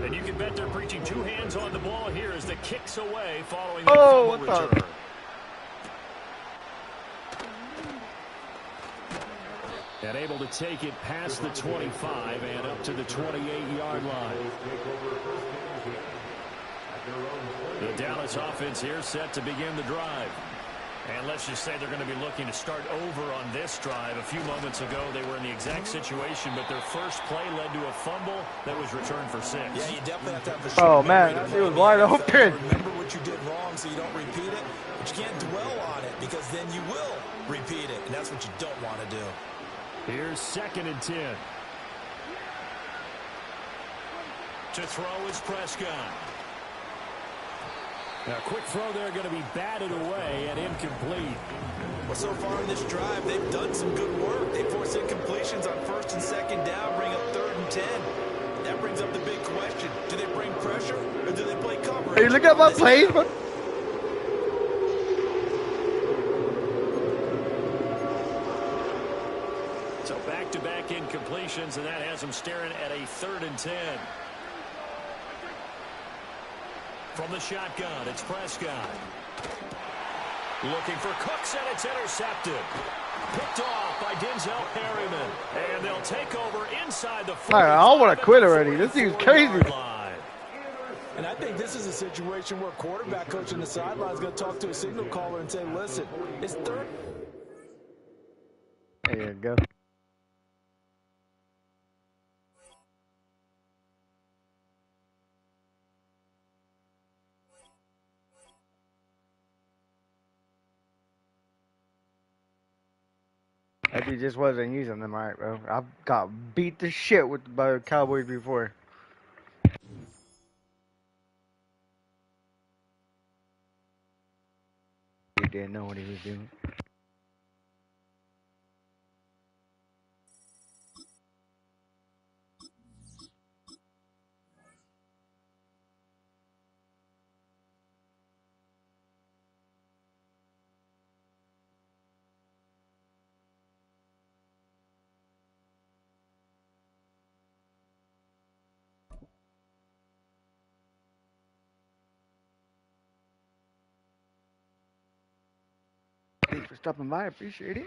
And you can bet they're preaching 2 hands on the ball here as the kick's away following the what return. the? And able to take it past the 25 and up to the 28-yard line. The Dallas offense here set to begin the drive. And let's just say they're going to be looking to start over on this drive. A few moments ago, they were in the exact situation, but their first play led to a fumble that was returned for 6. Yeah, you definitely have to have the Oh, man, he was wide open. Remember what you did wrong so you don't repeat it, but you can't dwell on it because then you will repeat it, and that's what you don't want to do. Here's 2nd and 10. To throw is Prescott. Now, quick throw there going to be batted away and incomplete. Well, so far in this drive, they've done some good work. They force incompletions on 1st and 2nd down, bring up 3rd and 10. That brings up the big question. Do they bring pressure or do they play coverage? Hey, look at my plays, man. So back-to-back incompletions, and that has them staring at a 3rd and 10. From the shotgun, it's Prescott. Looking for Cooks, and it's intercepted. Picked off by Denzel Perryman. And they'll take over inside the 40. I want to quit already. This thing's crazy. And I think this is a situation where quarterback coach on the sideline is going to talk to a signal caller and say, listen, it's 3rd. There you go. Maybe he just wasn't using them right, bro. I've got beat the shit by the Cowboys before. He didn't know what he was doing. Thanks for stopping by. I appreciate it.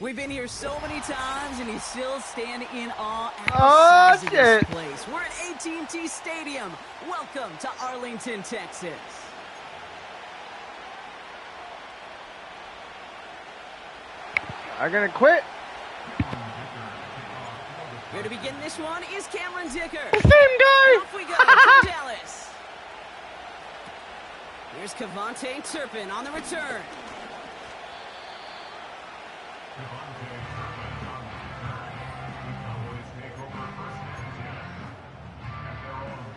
We've been here so many times, and you still stand in awe at the size of this place. We're at AT&T Stadium. Welcome to Arlington, Texas. I'm gonna quit. Here to begin this one is Cameron Dicker. The same guy. Off we go from Dallas. Here's Kevontae Turpin on the return.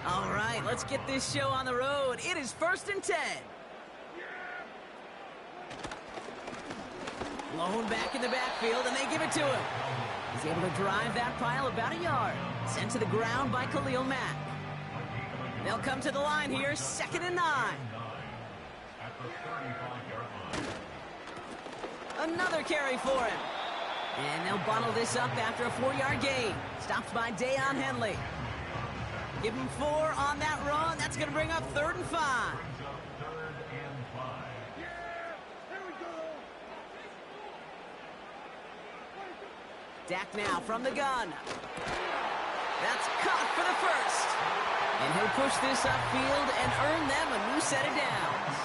All right, let's get this show on the road. It is 1st and 10. Blown back in the backfield, and they give it to him. He's able to drive that pile about a yard. Sent to the ground by Khalil Mack. They'll come to the line here, 2nd and 9. Another carry for him. And they'll bottle this up after a 4-yard gain. Stopped by Dayon Henley. Give him 4 on that run. That's going to bring up 3rd and 5. Dak now from the gun. That's caught for the first. And he'll push this upfield and earn them a new set of downs.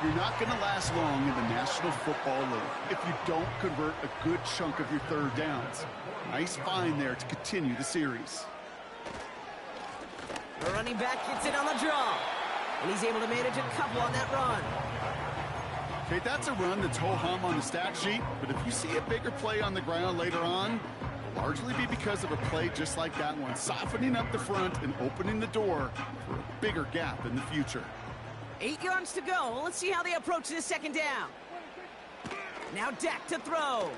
You're not going to last long in the National Football League if you don't convert a good chunk of your 3rd downs. Nice find there to continue the series. The running back gets it on the draw. And he's able to manage a couple on that run. Okay, that's a run that's ho-hum on the stat sheet, but if you see a bigger play on the ground later on, largely be because of a play just like that one, softening up the front and opening the door for a bigger gap in the future. 8 yards to go. Let's see how they approach this second down. Now Dak to throw.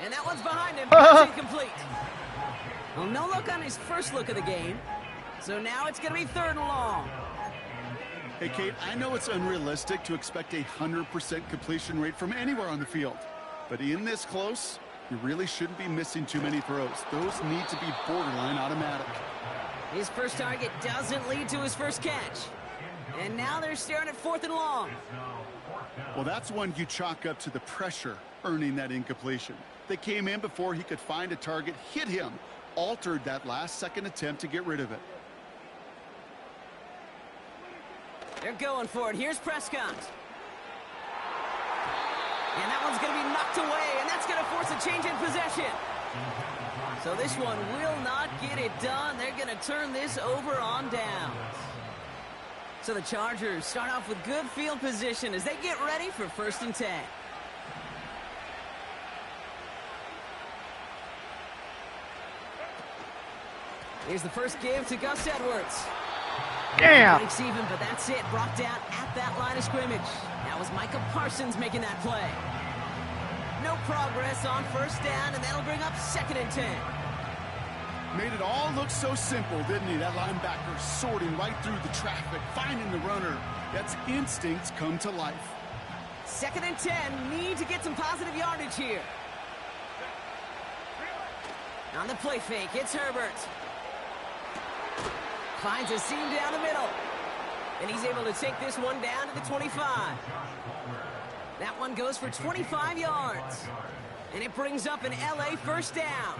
And that one's behind him. It's incomplete. Well, no look on his first look of the game. So now it's going to be 3rd and long. Hey, Kate, I know it's unrealistic to expect a 100% completion rate from anywhere on the field. But in this close, you really shouldn't be missing too many throws. Those need to be borderline automatic. His first target doesn't lead to his first catch. And now they're staring at 4th and long. Well, that's one you chalk up to the pressure earning that incompletion. They came in before he could find a target, hit him, altered that last-second attempt to get rid of it. They're going for it. Here's Prescott. And that one's going to be knocked away, and that's going to force a change in possession. So this one will not get it done. They're going to turn this over on downs. So the Chargers start off with good field position as they get ready for 1st and 10. Here's the first give to Gus Edwards. Damn. Breaks even, but that's it. Brought down at that line of scrimmage. That was Micah Parsons making that play. No progress on 1st down, and that'll bring up 2nd and 10. Made it all look so simple, didn't he? That linebacker sorting right through the traffic, finding the runner. That's instincts come to life. 2nd and 10. Need to get some positive yardage here. On the play fake, it's Herbert. Finds a seam down the middle. And he's able to take this one down to the 25. That one goes for 25 yards. And it brings up an LA 1st down.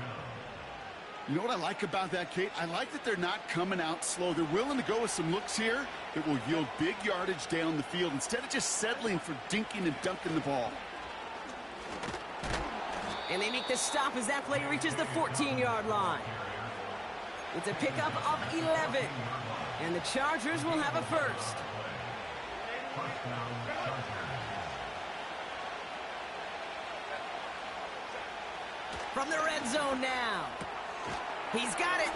You know what I like about that, Kate? I like that they're not coming out slow. They're willing to go with some looks here that will yield big yardage down the field instead of just settling for dinking and dunking the ball. And they make the stop as that play reaches the 14-yard line. It's a pickup of 11. And the Chargers will have a 1st. From the red zone now. He's got it.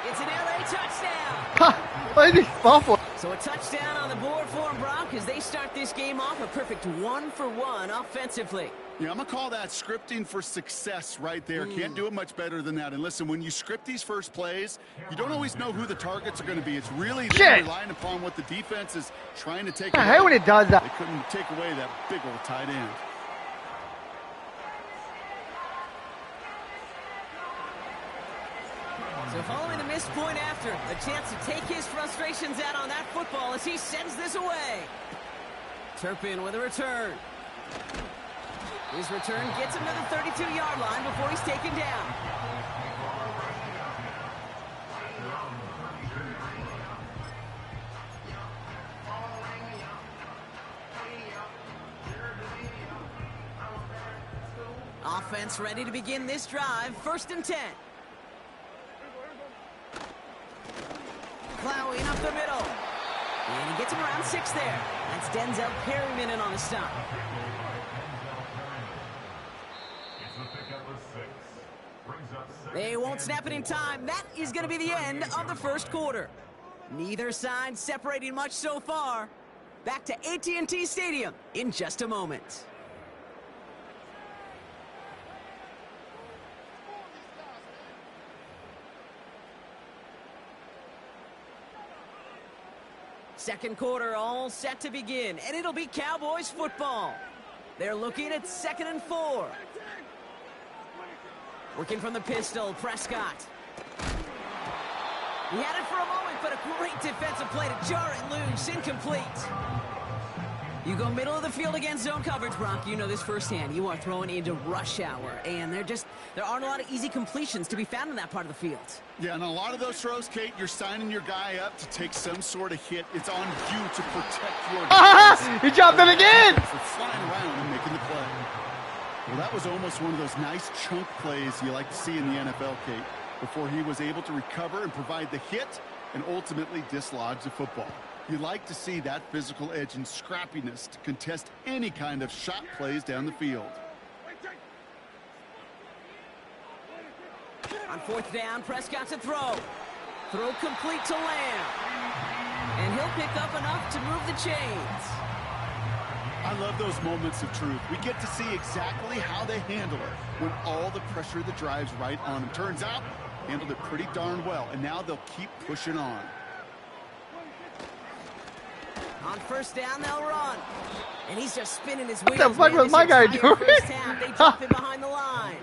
It's an LA touchdown. Why did he fumble? So a touchdown on the board for them, Brock, as they start this game off a perfect 1-for-1 offensively. Yeah, I'm going to call that scripting for success right there. Can't do it much better than that. And listen, when you script these first plays, you don't always know who the targets are going to be. It's really relying upon what the defense is trying to take away. I hate when it does that. They couldn't take away that big old tight end. So following the missed point after, a chance to take his frustrations out on that football as he sends this away. Turpin with a return. His return gets him to the 32-yard line before he's taken down. Offense ready to begin this drive. 1st and 10. Plowing up the middle. And he gets him around 6 there. That's Denzel Perryman in on the stop. They won't snap it in time. That is going to be the end of the 1st quarter. Neither side separating much so far. Back to AT&T Stadium in just a moment. Second quarter all set to begin, and it'll be Cowboys football. They're looking at 2nd and 4. Working from the pistol, Prescott. He had it for a moment, but a great defensive play to jar it loose, incomplete. You go middle of the field against zone coverage, Brock. You know this firsthand. You are throwing into rush hour, and there aren't a lot of easy completions to be found in that part of the field. Yeah, and a lot of those throws, Kate, you're signing your guy up to take some sort of hit. It's on you to protect your guys. He dropped it again. For flying around and making the play. Well, that was almost one of those nice chunk plays you like to see in the NFL, Kate, before he was able to recover and provide the hit and ultimately dislodge the football. You like to see that physical edge and scrappiness to contest any kind of shot plays down the field. On fourth down, Prescott to throw. Throw complete to Lamb. And he'll pick up enough to move the chains. I love those moments of truth. We get to see exactly how they handle it when all the pressure that drives right on them. Turns out, handled it pretty darn well, and now they'll keep pushing on. On first down, they'll run. And he's just spinning his wheels. What the fuck was my guy doing? They drop him behind the line.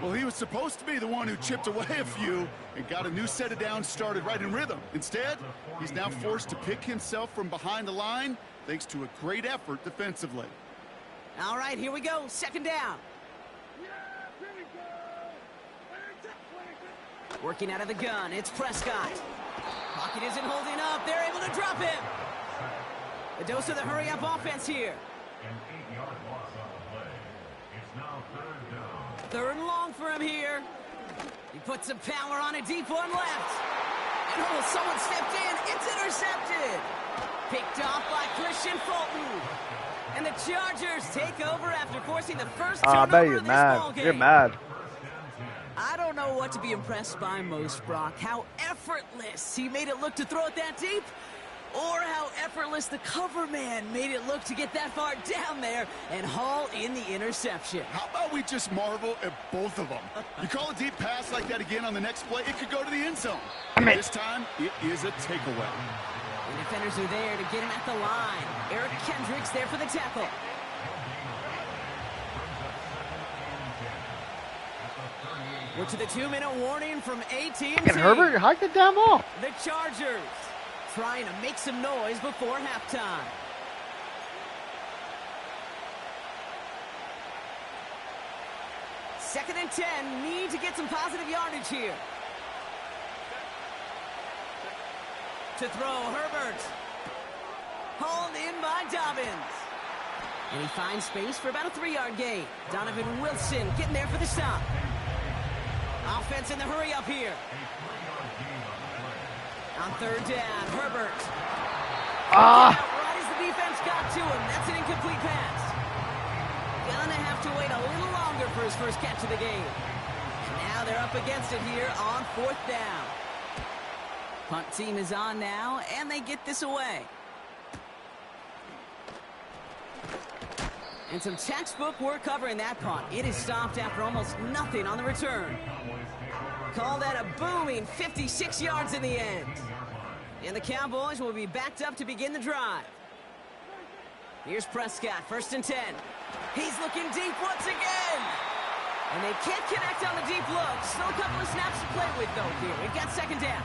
Well, he was supposed to be the one who chipped away a few and got a new set of downs started right in rhythm. Instead, he's now forced to pick himself from behind the line thanks to a great effort defensively. All right, here we go. Second down. Working out of the gun, it's Prescott. Pocket isn't holding up. They're able to drop him. A dose of the hurry-up offense here. Third and long for him here. He puts some power on a deep one left. And oh, someone stepped in. It's intercepted. Picked off by Christian Fulton. And the Chargers take over after forcing the first turnover of this ball game. You're mad. I don't know what to be impressed by most, Brock. How effortless he made it look to throw it that deep, or how effortless the cover man made it look to get that far down there and haul in the interception. How about we just marvel at both of them? You call a deep pass like that again on the next play, it could go to the end zone. This time, it is a takeaway. The defenders are there to get him at the line. Eric Kendricks there for the tackle. We're to the 2-minute warning from AT&T. And Herbert hiked the damn ball. The Chargers trying to make some noise before halftime. Second and 10. Need to get some positive yardage here. To throw, Herbert. Hauled in by Dobbins. And he finds space for about a 3-yard gain. Donovan Wilson getting there for the stop. Offense in the hurry up here. On third down, Herbert. Right as the defense got to him. That's an incomplete pass. Gonna have to wait a little longer for his first catch of the game. And now they're up against it here on fourth down. Punt team is on now, and they get this away. And some textbook work covering that punt. It is stopped after almost nothing on the return. Call that a booming 56 yards in the end. And the Cowboys will be backed up to begin the drive. Here's Prescott, first and 10. He's looking deep once again. And they can't connect on the deep look. Still a couple of snaps to play with, though, here. We've got second down.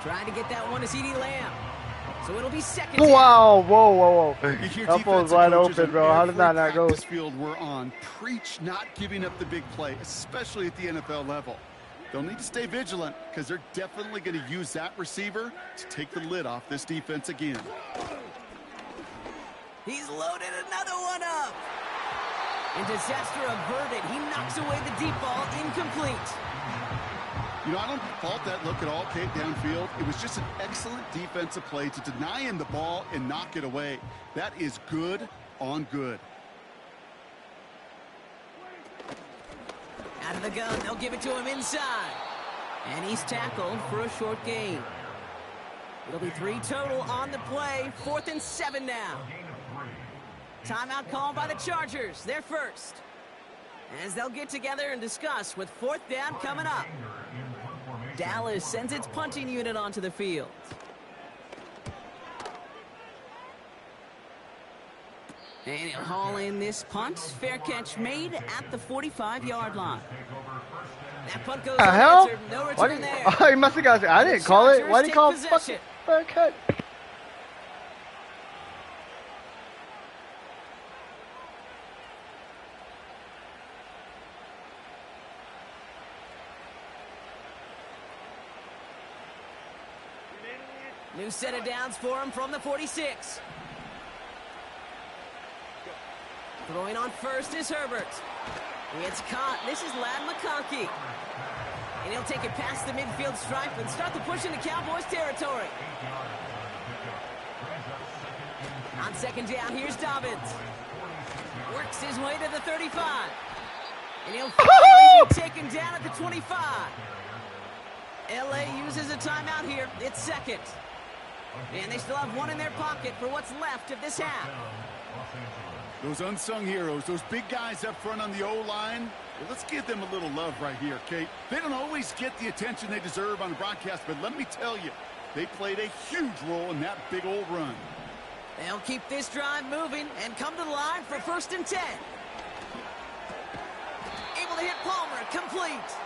Trying to get that one to CeeDee Lamb. So it'll be second down. Wow, whoa. That ball's wide open, bro. How did that not go? This field we're on. Preach not giving up the big play, especially at the NFL level. They'll need to stay vigilant because they're definitely going to use that receiver to take the lid off this defense again. He's loaded another one up. And disaster averted. He knocks away the deep ball, incomplete. You know, I don't fault that look at all, Kate, downfield. It was just an excellent defensive play to deny him the ball and knock it away. That is good on good. Out of the gun, they'll give it to him inside. And he's tackled for a short gain. It'll be 3 total on the play. 4th and 7 now. Timeout called by the Chargers. They're first. As they'll get together and discuss with 4th down coming up. Dallas sends its punting unit onto the field. And he'll haul in this punt. Fair catch made at the 45-yard line. That punt goes unanswered. No return there. Oh, he must have got it. I didn't call it. Why did he call fucking fair catch? New set of downs for him from the 46. Throwing on first is Herbert. It's caught. This is Ladd McConkey. And he'll take it past the midfield stripe and start the push into Cowboys territory. On second down, here's Dobbins. Works his way to the 35. And he'll finally be taken down at the 25. LA uses a timeout here. It's second. And they still have one in their pocket for what's left of this half. Those unsung heroes, those big guys up front on the O-line, well, let's give them a little love right here, Kate. They don't always get the attention they deserve on the broadcast, but let me tell you, they played a huge role in that big old run. They'll keep this drive moving and come to the line for 1st and 10. Able to hit Palmer, complete.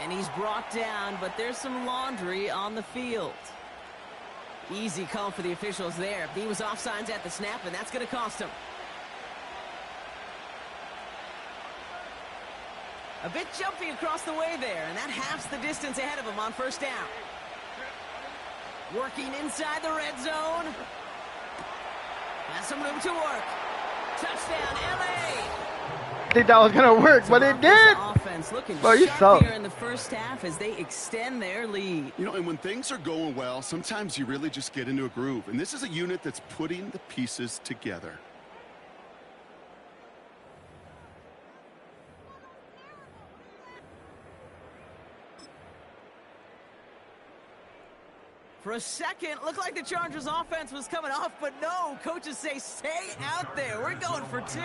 And he's brought down, but there's some laundry on the field. Easy call for the officials there. He was offsides at the snap, and that's going to cost him. A bit jumpy across the way there, and that halves the distance ahead of him on 1st down. Working inside the red zone. Has some room to work. Touchdown, LA! I think that was going to work, but it did. Offense looking you sharp suck. here in the first half as they extend their lead. You know, and when things are going well, sometimes you really just get into a groove. And this is a unit that's putting the pieces together. For a second, looked like the Chargers offense was coming off, but no, coaches say stay out there. We're going for 2.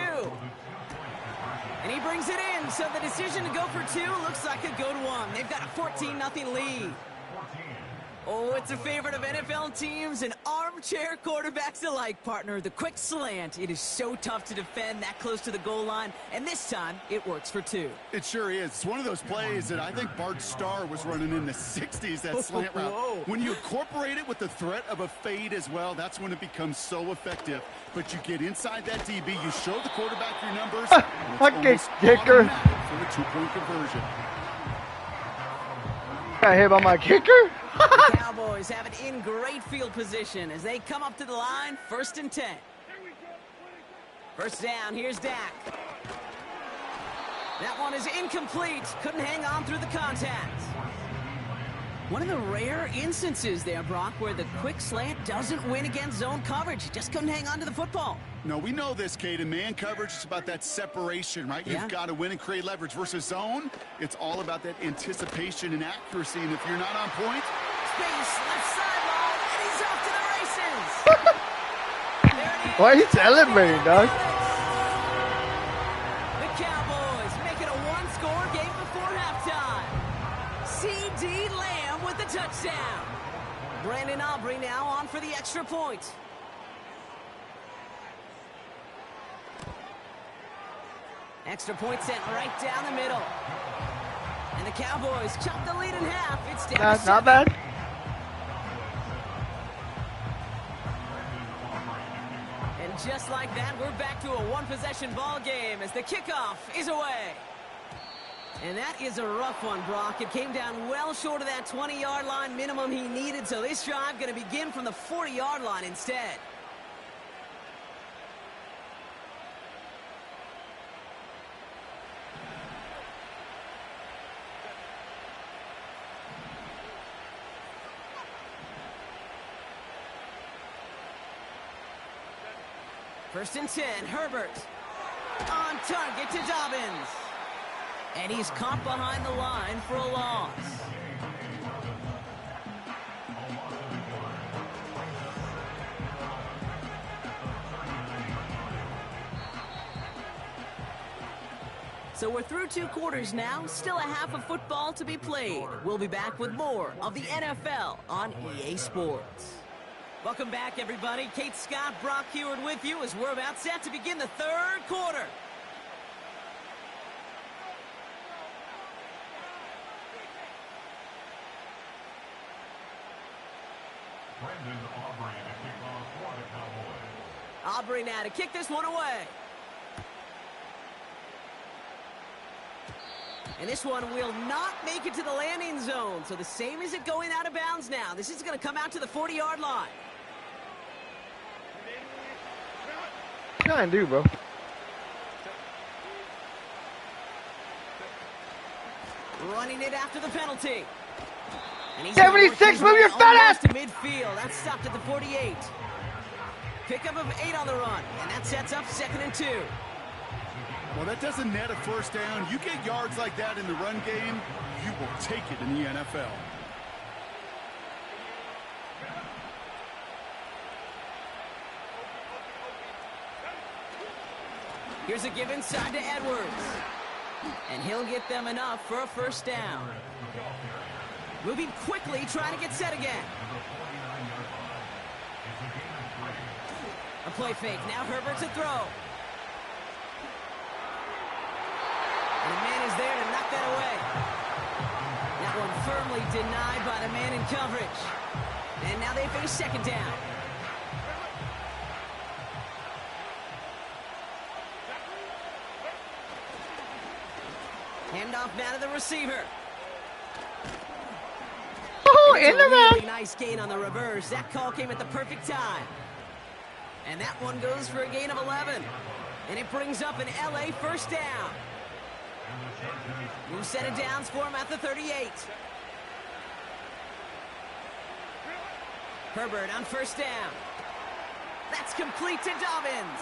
And he brings it in, so the decision to go for 2 looks like a good one. They've got a 14-0 lead. Oh, it's a favorite of NFL teams and armchair quarterbacks alike, partner. The quick slant. It is so tough to defend that close to the goal line, and this time it works for 2. It sure is. It's one of those plays that I think Bart Starr was running in the 60s, that slant route. Whoa. When you incorporate it with the threat of a fade as well, that's when it becomes so effective. But you get inside that DB, you show the quarterback your numbers, and it's almost kicker. automatic for the 2-point conversion. Got hit by my kicker? The Cowboys have it in great field position as they come up to the line, 1st and 10. 1st down, here's Dak. That one is incomplete. Couldn't hang on through the contact. One of the rare instances there, Brock, where the quick slant doesn't win against zone coverage. He just couldn't hang on to the football. No, we know this, Kate. In man coverage, it's about that separation, right? Yeah. You've got to win and create leverage versus zone. It's all about that anticipation and accuracy, and if you're not on point... Space, left sideline, and he's off to the races. There it is. Why are you celebrating, dog? The Cowboys make it a one-score game before halftime. C.D. Lamb with the touchdown. Brandon Aubrey now on for the extra point. Extra point sent right down the middle. And the Cowboys chop the lead in half. It's down to 7. Not bad. And just like that, we're back to a one-possession ball game as the kickoff is away. And that is a rough one, Brock. It came down well short of that 20-yard line minimum he needed, so this drive going to begin from the 40-yard line instead. First and 10, Herbert. On target to Dobbins. And he's caught behind the line for a loss. So we're through 2 quarters now, still a half of football to be played. We'll be back with more of the NFL on EA Sports. Welcome back, everybody. Kate Scott, Brock Heward with you as we're about set to begin the 3rd quarter. Aubrey now to kick this one away. And this one will not make it to the landing zone. So the same as it going out of bounds now. This is going to come out to the 40-yard line. What you trying to do, bro? Running it after the penalty. And he's 76, move your fat ass! to midfield. That's stopped at the 48. Pickup of 8 on the run. And that sets up 2nd and 2. Well, that doesn't net a first down. You get yards like that in the run game, you will take it in the NFL. Here's a give inside to Edwards. And he'll get them enough for a first down. Moving quickly, trying to get set again. A play fake. Now Herbert to throw. And the man is there to knock that away. That one firmly denied by the man in coverage. And now they face second down. Handoff now to the receiver. Oh, in the really man. Nice gain on the reverse. That call came at the perfect time. And that one goes for a gain of 11. And it brings up an LA first down. New set of downs for him at the 38. Herbert on first down. That's complete to Dobbins.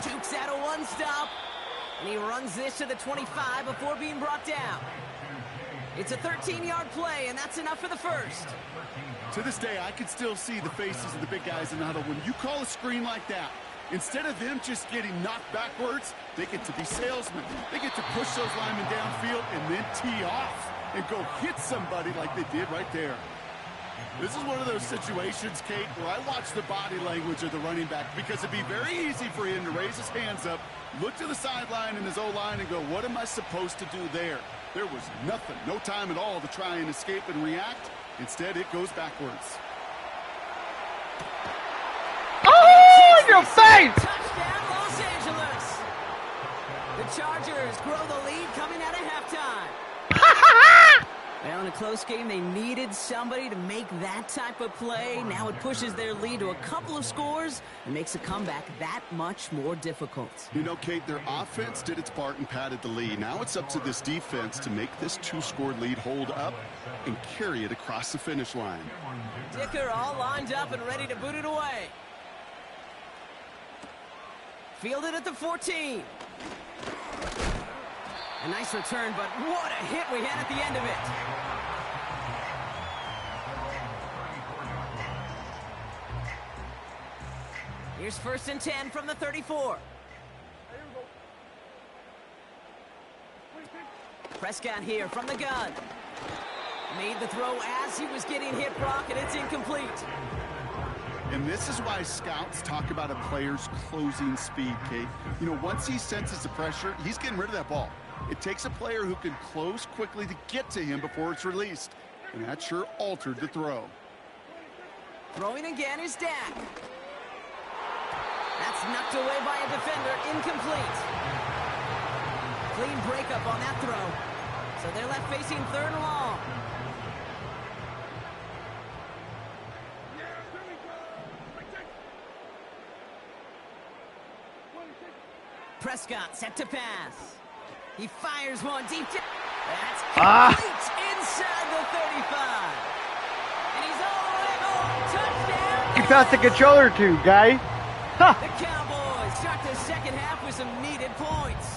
Jukes out a one stop. And he runs this to the 25 before being brought down. It's a 13-yard play, and that's enough for the first. To this day, I can still see the faces of the big guys in the huddle. When you call a screen like that, instead of them just getting knocked backwards, they get to be salesmen. They get to push those linemen downfield and then tee off and go hit somebody like they did right there. This is one of those situations, Kate, where I watch the body language of the running back, because it'd be very easy for him to raise his hands up, look to the sideline in his O-line and go, what am I supposed to do there? There was nothing, no time at all to try and escape and react. Instead, it goes backwards. Oh, in your face! Touchdown, Los Angeles. The Chargers grow the lead coming out of halftime. Well, in a close game, they needed somebody to make that type of play. Now it pushes their lead to a couple of scores and makes a comeback that much more difficult. You know, Kate, their offense did its part and padded the lead. Now it's up to this defense to make this two-score lead hold up and carry it across the finish line. Dicker all lined up and ready to boot it away. Fielded at the 14. A nice return, but what a hit we had at the end of it. Here's 1st and 10 from the 34. Prescott here from the gun. Made the throw as he was getting hit, Brock, and it's incomplete. And this is why scouts talk about a player's closing speed, Kate. You know, once he senses the pressure, he's getting rid of that ball. It takes a player who can close quickly to get to him before it's released. And that sure altered the throw. Throwing again is Dak. That's knocked away by a defender, incomplete. Clean breakup on that throw. So they're left facing 3rd and long. Prescott set to pass. He fires one deep down. That's complete inside the 35. And he's all the way home. Touchdown. You passed the controller too, guy. The Cowboys start the second half with some needed points.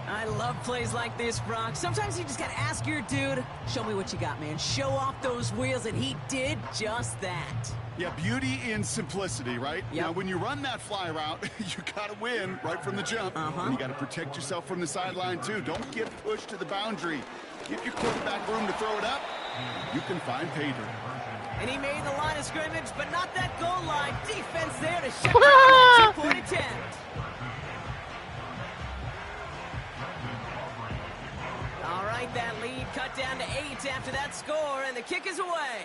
I love plays like this, Brock. Sometimes you just got to ask your dude, show me what you got, man. Show off those wheels, and he did just that. Yeah, beauty in simplicity, right? Yep. Now, when you run that fly route, you got to win right from the jump. And you got to protect yourself from the sideline, too. Don't get pushed to the boundary. Give your quarterback room to throw it up. You can find pay dirt. And he made the line of scrimmage, but not that goal line. Defense there to shut down that 2-point attempt. All right, that lead cut down to 8 after that score, and the kick is away.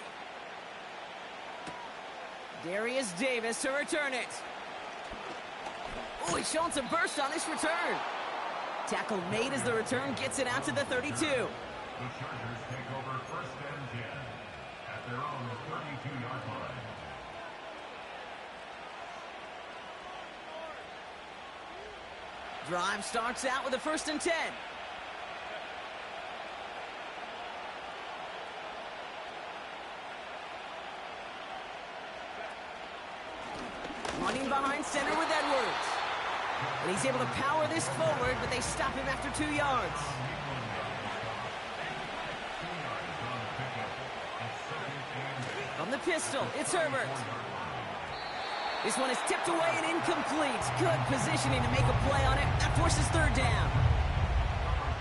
Darius Davis to return it. Oh, he's showing some burst on this return. Tackle made as the return gets it out to the 32. The Chargers take over 1st and 10 at their own 32-yard line. Drive starts out with a 1st and 10. Running behind center with Edwards. And he's able to power this forward, but they stop him after 2 yards. From the pistol, it's Herbert. This one is tipped away and incomplete. Good positioning to make a play on it. That forces third down.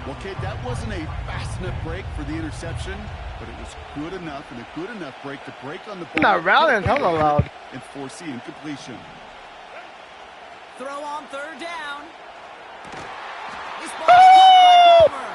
Well, Kate, that wasn't a fast enough break for the interception, but it was good enough and a good enough break to break on the ball. Not running, hella loud. And force the incompletion. Throw on third down. This ball is caught by Palmer.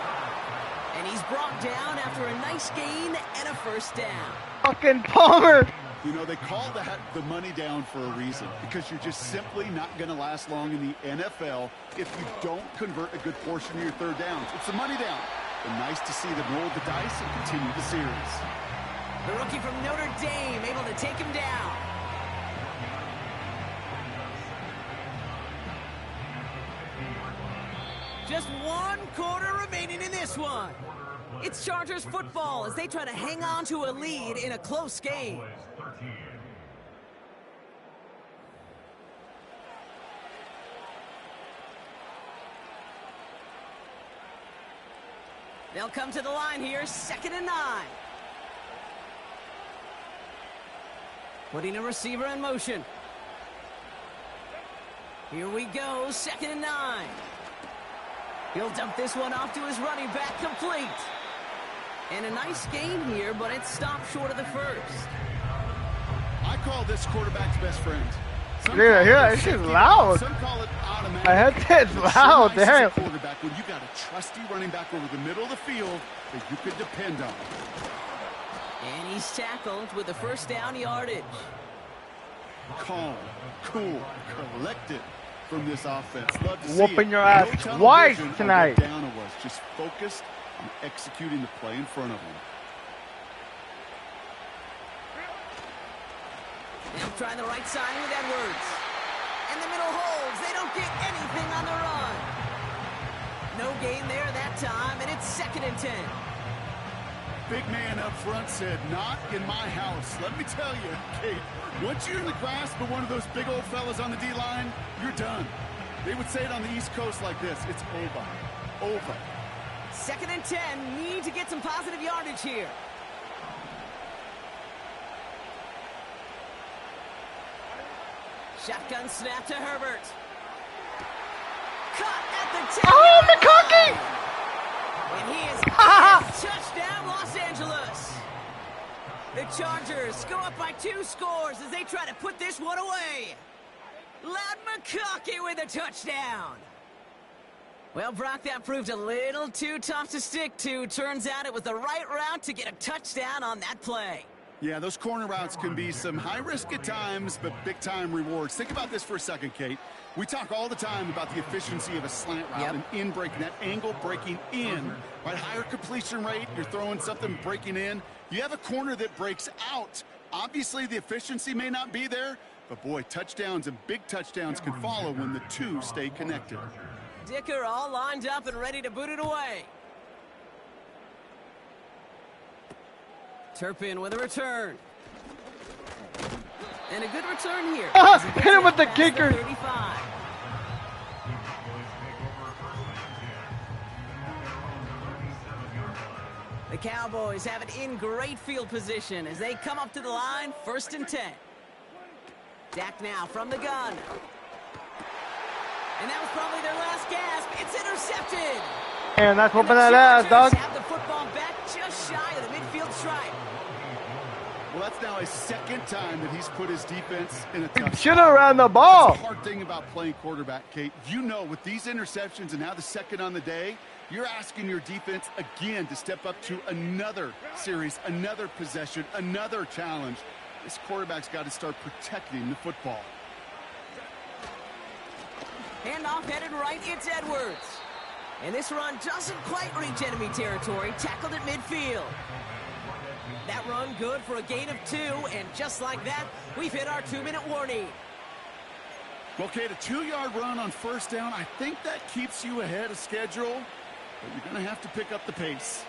And he's brought down after a nice gain and a first down. Fucking Palmer. You know, they call that the money down for a reason, because you're just simply not going to last long in the NFL if you don't convert a good portion of your third downs. It's the money down. But nice to see them roll the dice and continue the series. The rookie from Notre Dame able to take him down. Just 1 quarter remaining in this one. It's Chargers football as they try to hang on to a lead in a close game. They'll come to the line here, 2nd and 9. Putting a receiver in motion. Here we go, 2nd and 9. He'll dump this one off to his running back, complete. And a nice gain here, but it stopped short of the first. I call this quarterback's best friend. Dude, yeah, this is loud. Some call it automatic. My headset's loud, So nice as a damn. quarterback when you got a trusty running back over the middle of the field that you could depend on. And he's tackled with the first down yardage. Calm, cool, collected from this offense. Love to see Whooping it. your ass No tunnel twice vision on tonight. what down it was, just focused on executing the play in front of him. They'll try the right side with Edwards. And the middle holds. They don't get anything on the run. No gain there that time, and it's 2nd and 10. Big man up front said, not in my house. Let me tell you, Kate, once you're in the grasp of one of those big old fellas on the D-line, you're done. They would say it on the East Coast like this, it's over. Over. 2nd and 10, need to get some positive yardage here. Shotgun snap to Herbert. Cut at the 10. Oh, McConkey! And he is touchdown, Los Angeles. The Chargers go up by 2 scores as they try to put this one away. Loud McConkey with a touchdown. Well, Brock, that proved a little too tough to stick to. Turns out it was the right route to get a touchdown on that play. Yeah, those corner routes can be some high risk at times, but big time rewards. Think about this for a second, Kate. We talk all the time about the efficiency of a slant route and in breaking, that angle breaking in. Right, higher completion rate, you're throwing something breaking in. You have a corner that breaks out. Obviously, the efficiency may not be there, but boy, touchdowns and big touchdowns can follow when the two stay connected. Dicker all lined up and ready to boot it away. Turpin with a return. And a good return here. Hit him with the kicker. 35. The Cowboys have it in great field position as they come up to the line, 1st and 10. Dak now from the gun. And that was probably their last gasp. It's intercepted. And that's And whooping the that ass, Chargers dog. have the football back just shy of the midfield stripe. Well, that's now his 2nd time that he's put his defense in a tough Should have ran the ball. That's the hard thing about playing quarterback, Kate. You know, with these interceptions and now the 2nd on the day, you're asking your defense again to step up to another series, another possession, another challenge. This quarterback's got to start protecting the football. Handoff headed right, it's Edwards. And this run doesn't quite reach enemy territory, tackled at midfield. That run good for a gain of 2, and just like that, we've hit our 2-minute warning. Well, Kate, a 2-yard run on 1st down, I think that keeps you ahead of schedule, but you're going to have to pick up the pace.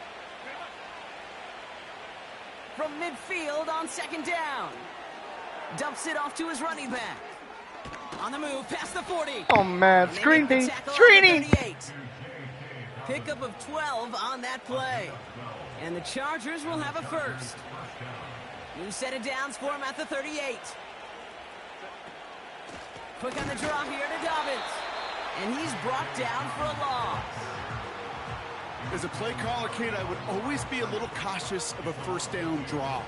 From midfield on 2nd down. Dumps it off to his running back. On the move, past the 40. Oh man, And they screen make the team, tackle at screening. the 38. Pickup of 12 on that play. And the Chargers will have a first. New set of downs for him at the 38. Quick on the draw here to Dobbins. And he's brought down for a loss. As a play caller, Kate, I would always be a little cautious of a first down draw.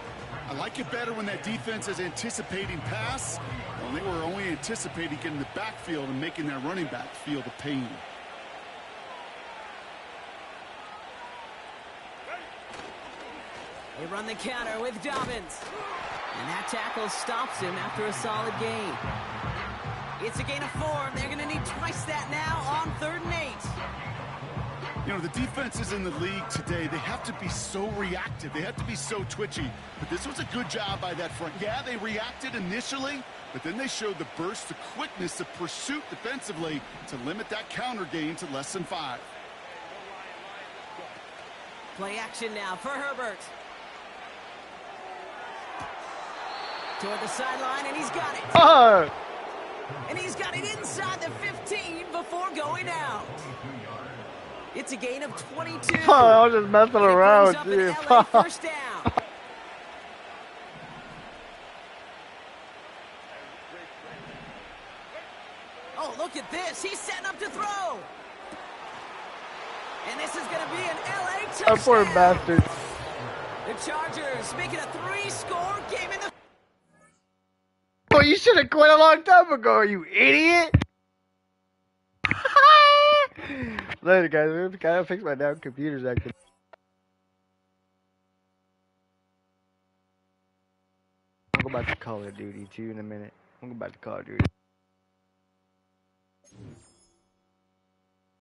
I like it better when that defense is anticipating pass. Well, they were only anticipating getting the backfield and making their running back feel the pain. They run the counter with Dobbins. And that tackle stops him after a solid gain. It's a gain of 4, and they're going to need twice that now on 3rd and 8. You know, the defenses in the league today, they have to be so reactive. They have to be so twitchy. But this was a good job by that front. Yeah, they reacted initially, but then they showed the burst, the quickness, the pursuit defensively to limit that counter gain to less than 5. Play action now for Herbert. Toward the sideline, and he's got it. Oh, And he's got it inside the 15 before going out. It's a gain of 22. oh, I was just messing And it around brings with you. up an LA first down. Oh, look at this. He's setting up to throw. And this is going to be an LA touchdown. That poor bastard. The Chargers making a 3-score game in the... Oh, you should have quit a long time ago, you idiot. Later, guys. I gotta fix my damn computer's acting. I'll go back to Call of Duty too in a minute. I'll go back to Call of Duty.